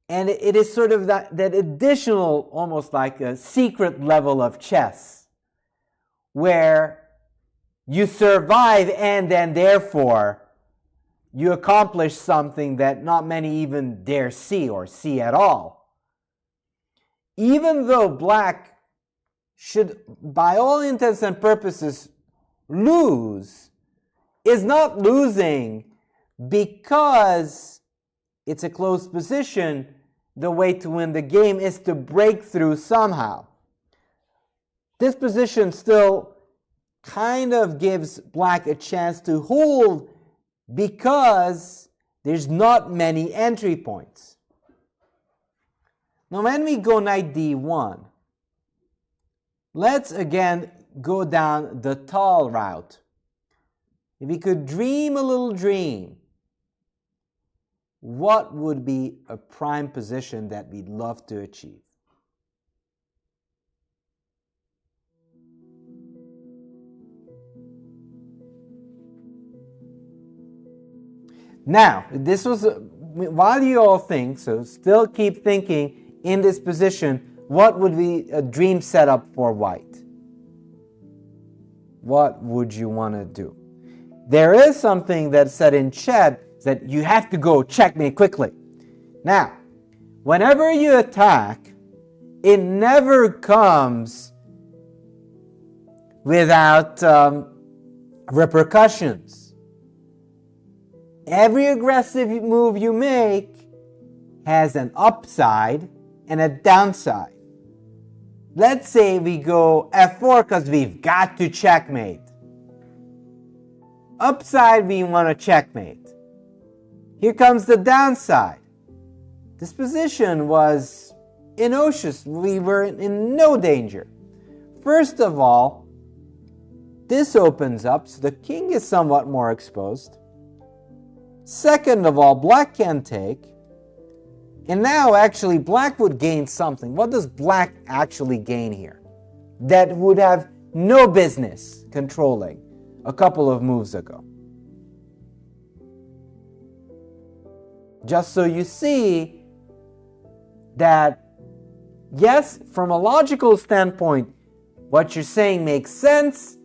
it is sort of that additional, almost like a secret level of chess, where you survive and then therefore you accomplish something that not many even dare see or see at all. Even though black should, by all intents and purposes, lose, is not losing because it's a close position. The way to win the game is to break through somehow. This position still kind of gives black a chance to hold because there's not many entry points. Now when we go knight d1, let's again go down the tall route. If we could dream a little dream, what would be a prime position that we'd love to achieve? Now, this was, while you all think, so still keep thinking in this position, what would be a dream setup for white? What would you want to do? There is something that's said in chat that you have to go checkmate quickly. Now, whenever you attack, it never comes without repercussions. Every aggressive move you make has an upside and a downside. Let's say we go f4 because we've got to checkmate. Upside, we want to checkmate. Here comes the downside. This position was innocuous. We were in no danger. First of all, this opens up, so the king is somewhat more exposed. Second of all, black can take. And now, actually, black would gain something. What does black actually gain here? That would have no business controlling a couple of moves ago. Just so you see that, yes, from a logical standpoint, what you're saying makes sense,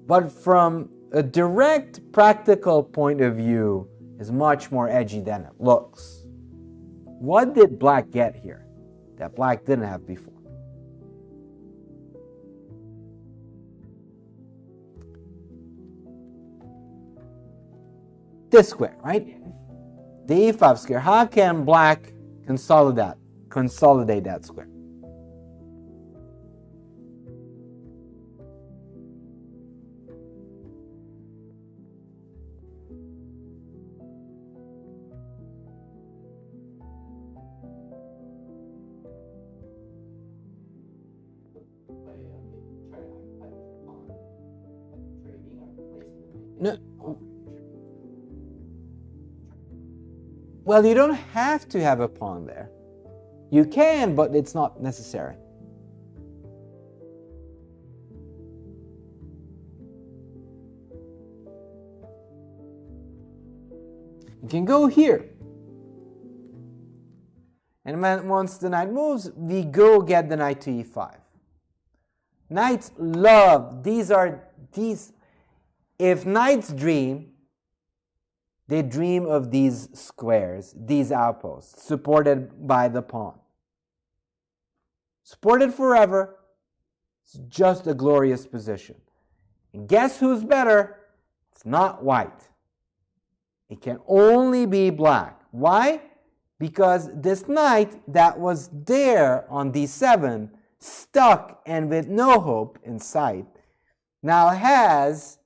but from a direct practical point of view is much more edgy than it looks. What did black get here that black didn't have before? This square, right? The e5 square. How can black consolidate that square? No. Well, you don't have to have a pawn there. You can, but it's not necessary. You can go here. And once the knight moves, we go get the knight to e5. Knights love, these. If knights dream, they dream of these squares, these outposts, supported by the pawn. Supported forever, it's just a glorious position. And guess who's better? It's not white. It can only be black. Why? Because this knight that was there on d7, stuck and with no hope in sight, now has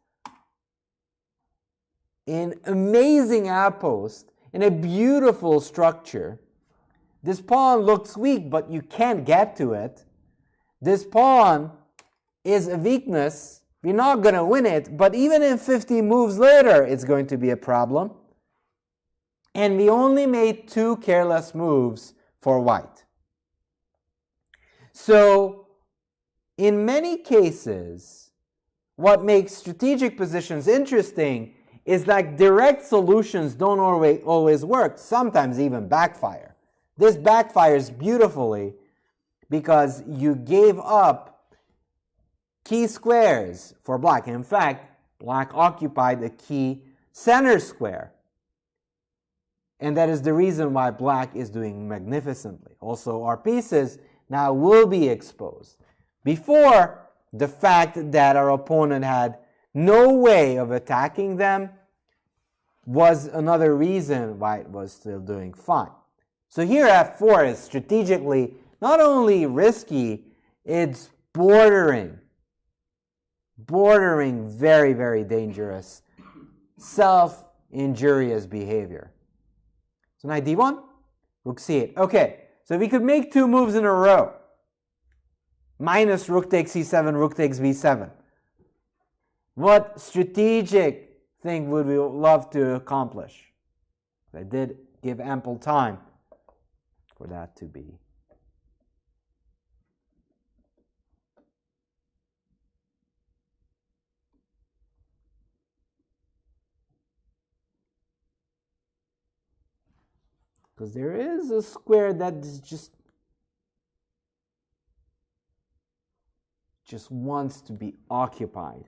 an amazing outpost in a beautiful structure. This pawn looks weak, but you can't get to it. This pawn is a weakness. We're not going to win it, but even in 50 moves later, it's going to be a problem. And we only made 2 careless moves for white. So, in many cases, what makes strategic positions interesting is that direct solutions don't always work, sometimes even backfire. This backfires beautifully because you gave up key squares for black. In fact, black occupied a key center square. And that is the reason why black is doing magnificently. Also, our pieces now will be exposed. Before, the fact that our opponent had no way of attacking them was another reason why it was still doing fine. So here f4 is strategically not only risky, it's bordering very, very dangerous, self-injurious behavior. So knight d1, rook c8. Okay, so we could make 2 moves in a row. Minus rook takes c7, rook takes b7. What strategic thing would we love to accomplish? I did give ample time for that to be. because there is a square that is just wants to be occupied.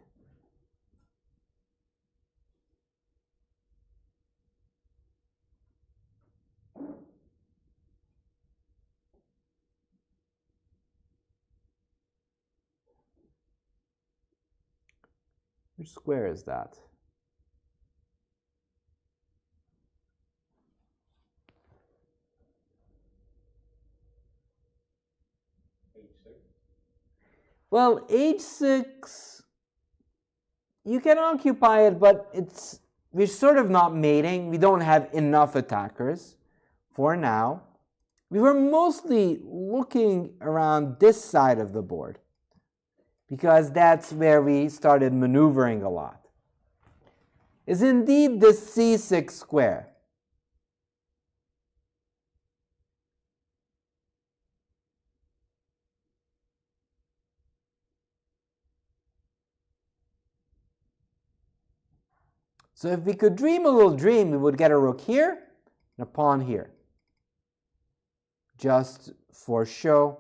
Which square is that? Well, h6, you can occupy it, but we're sort of not mating. We don't have enough attackers for now. We were mostly looking around this side of the board because that's where we started maneuvering a lot. Is indeed the c6 square. So if we could dream a little dream, we would get a rook here and a pawn here. Just for show.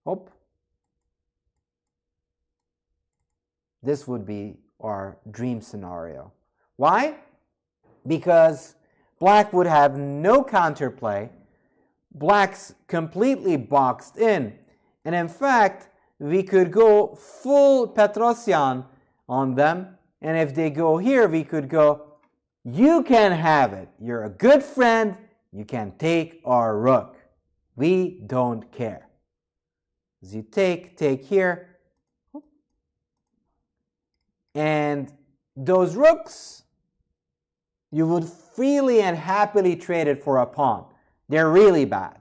Oh. This would be our dream scenario. Why? Because black would have no counterplay. Black's completely boxed in. And in fact, we could go full Petrosian on them. And if they go here, we could go, you can have it. You're a good friend. You can take our rook. We don't care. As you take here. And those rooks, you would freely and happily trade it for a pawn. They're really bad.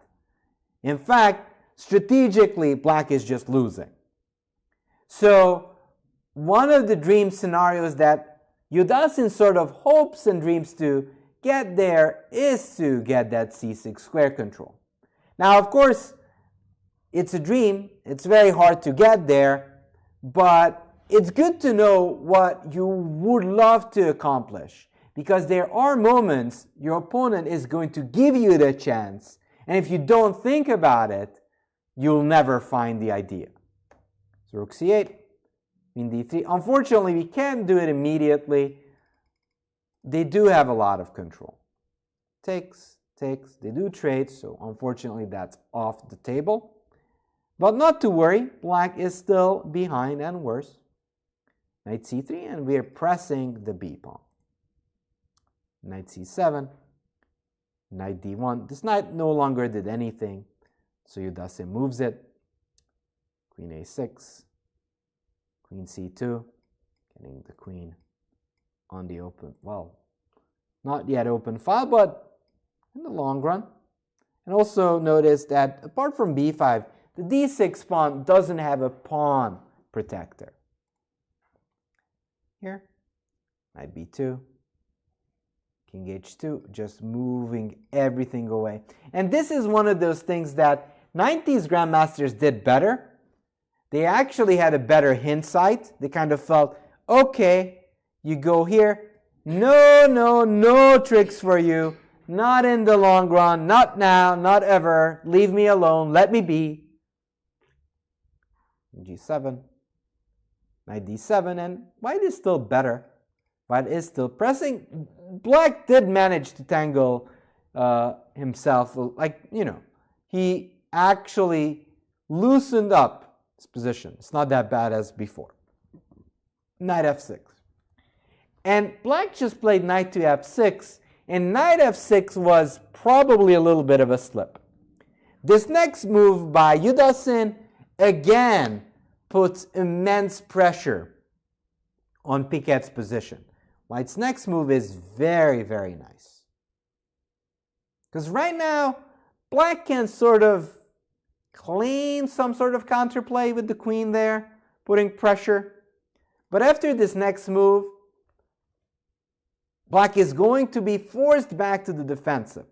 In fact, strategically, black is just losing. So one of the dream scenarios that Yudasin sort of hopes and dreams to get there is to get that c6 square control. Now, of course, it's a dream. It's very hard to get there, but it's good to know what you would love to accomplish, because there are moments your opponent is going to give you the chance, and if you don't think about it, you'll never find the idea. So rook c8. Queen d3. Unfortunately, we can't do it immediately. They do have a lot of control. Takes. They do trade, so unfortunately that's off the table. But not to worry, black is still behind and worse. Knight c3, and we are pressing the b pawn. Knight c7. Knight d1. This knight no longer did anything, so Yudasin moves it. Queen a6. Queen c2, getting the queen on the open, well, not yet open file, but in the long run. And also notice that apart from b5, the d6 pawn doesn't have a pawn protector. Here, knight b2, king h2, just moving everything away. And this is one of those things that 90s grandmasters did better. They actually had a better hindsight. They kind of felt, okay, you go here. No tricks for you. Not in the long run. Not now. Not ever. Leave me alone. Let me be. G7. Knight d7. And white is still better. White is still pressing. Black did manage to tangle himself. Like, he actually loosened up his position. It's not that bad as before. Knight f6. And black just played knight to f6, and knight f6 was probably a little bit of a slip. This next move by Yudasin again puts immense pressure on Piket's position. White's next move is very, very nice. Because right now, black can sort of claim some sort of counterplay with the queen there, putting pressure. But after this next move, black is going to be forced back to the defensive.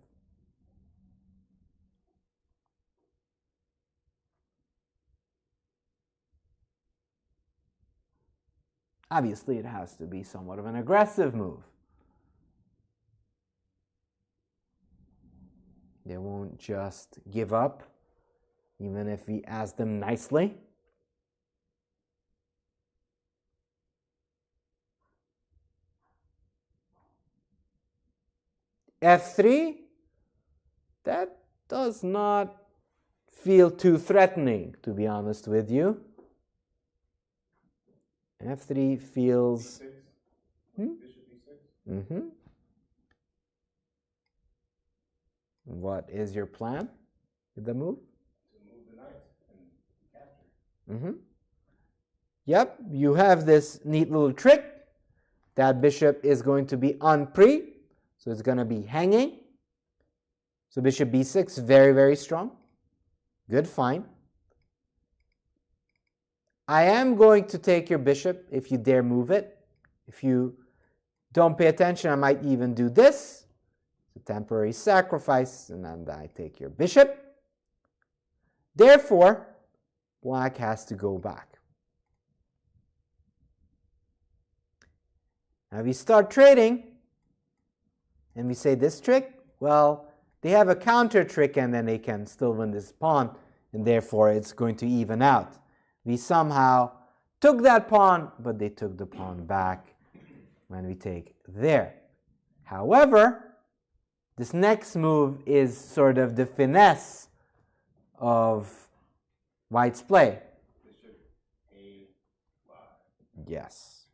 Obviously, it has to be somewhat of an aggressive move. Don't just give up, even if we ask them nicely. F3, that does not feel too threatening, to be honest with you. F3 feels... What is your plan with the move? To move the knight and capture. Yep, you have this neat little trick. That bishop is going to be unpre, so it's going to be hanging. So bishop b6, very, very strong. Good, fine. I am going to take your bishop if you dare move it. If you don't pay attention, I might even do this. It's a temporary sacrifice, and then I take your bishop. Therefore, black has to go back. Now we start trading, and we say this trick, well, they have a counter trick, and then they can still win this pawn, and therefore it's going to even out. We somehow took that pawn, but they took the pawn back when we take there. However, this next move is sort of the finesse of white's play. Bishop A5. Yes.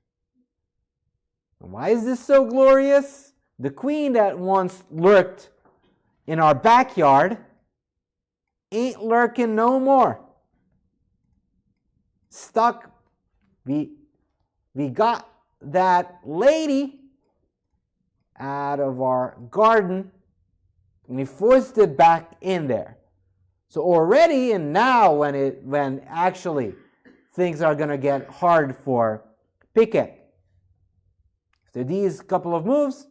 And why is this so glorious? The queen that once lurked in our backyard ain't lurking no more. Stuck. We got that lady out of our garden and we forced it back in there. So already and now when actually things are going to get hard for Piket, after these couple of moves,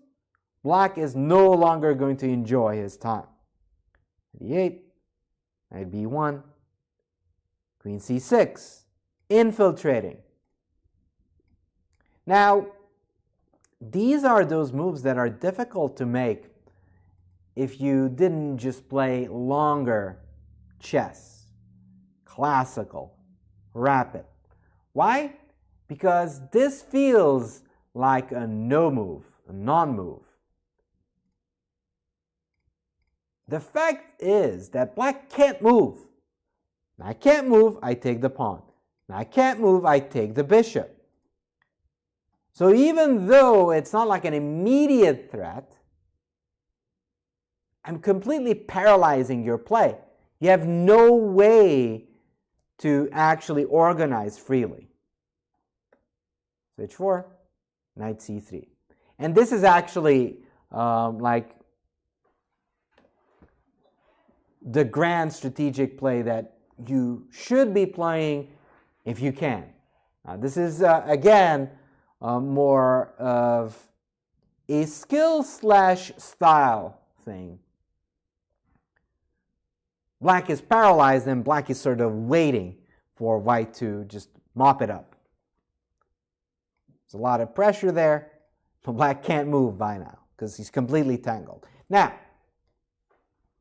black is no longer going to enjoy his time. d8, knight b1, queen c6, infiltrating. Now, these are those moves that are difficult to make if you didn't just play longer chess, classical, rapid. Why? Because this feels like a no move, a non-move. The fact is that black can't move. Now, I can't move, I take the pawn. Now, I can't move, I take the bishop. So even though it's not like an immediate threat, I'm completely paralyzing your play. You have no way to actually organize freely. So h4, knight c3. And this is actually like the grand strategic play that you should be playing if you can. This is, again, more of a skill/style thing. Black is paralyzed and black is sort of waiting for white to just mop it up. There's a lot of pressure there, but black can't move by now because he's completely tangled. Now,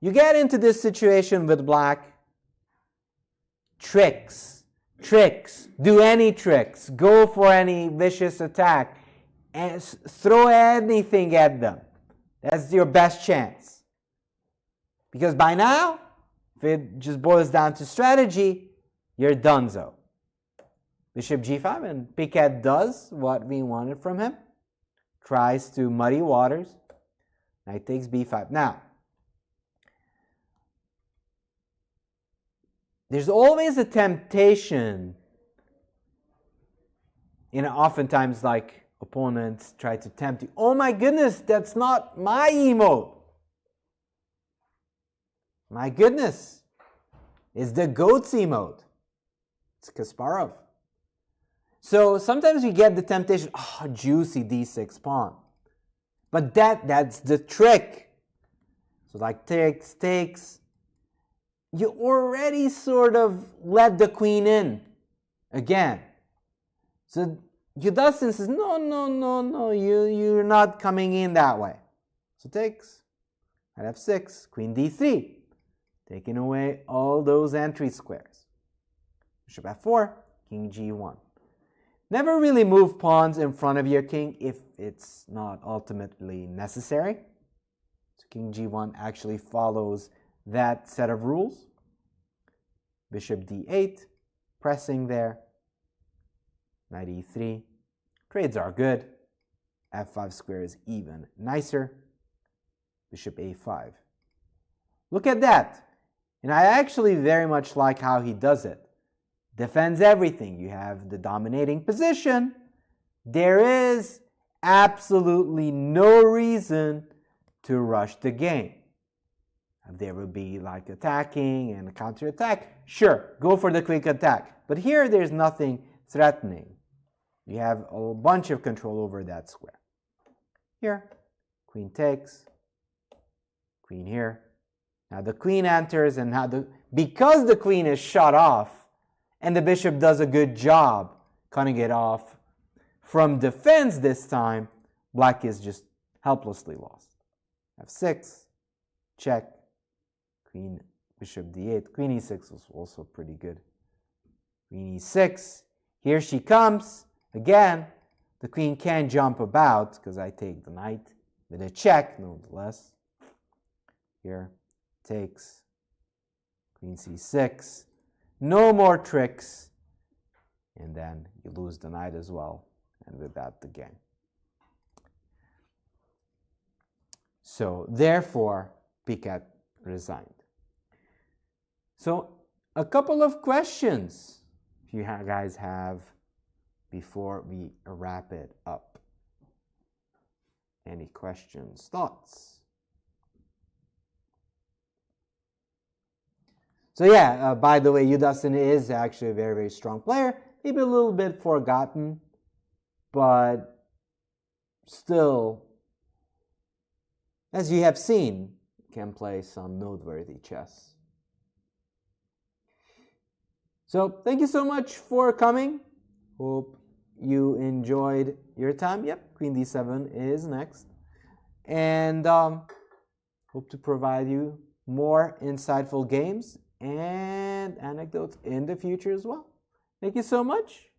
you get into this situation with black. Tricks, do any tricks, go for any vicious attack, and throw anything at them. That's your best chance. Because by now, if it just boils down to strategy, you're donezo. Bishop g5, and Piket does what we wanted from him. Tries to muddy waters. Knight takes b5. Now, there's always a temptation, oftentimes like opponents try to tempt you. Oh my goodness, that's not my emote. My goodness, it's the goat's emote. It's Kasparov. So sometimes we get the temptation, oh, juicy d6 pawn. But that's the trick. So like takes. You already sort of let the queen in again. So Yudasin says, no, you're not coming in that way. So takes, at f6, queen d3. taking away all those entry squares. Bishop f4, king g1. Never really move pawns in front of your king if it's not ultimately necessary. So king g1 actually follows that set of rules. Bishop d8, pressing there. Knight e3. Trades are good. f5 square is even nicer. Bishop a5. Look at that. And I actually very much like how he does it. Defends everything. You have the dominating position. There is absolutely no reason to rush the game. If there would be like attacking and a counterattack, sure, go for the quick attack. But here there's nothing threatening. You have a bunch of control over that square. Here, queen takes, queen here. Now the queen enters, and now because the queen is shut off, and the bishop does a good job cutting it off from defense this time, black is just helplessly lost. f6, check, queen, bishop d8, queen e6 was also pretty good. Queen e6, here she comes. Again, the queen can't jump about because I take the knight with a check, nonetheless. Here, takes, queen c6. No more tricks. And then you lose the knight as well. And with that, the game. So, therefore, Piket resigned. So, a couple of questions you guys have before we wrap it up. Any questions, thoughts? So yeah, by the way, Yudasin is actually a very, very strong player. Maybe a little bit forgotten, but still, as you have seen, can play some noteworthy chess. So thank you so much for coming. Hope you enjoyed your time. Yep, queen d7 is next. And hope to provide you more insightful games and anecdotes in the future as well. Thank you so much.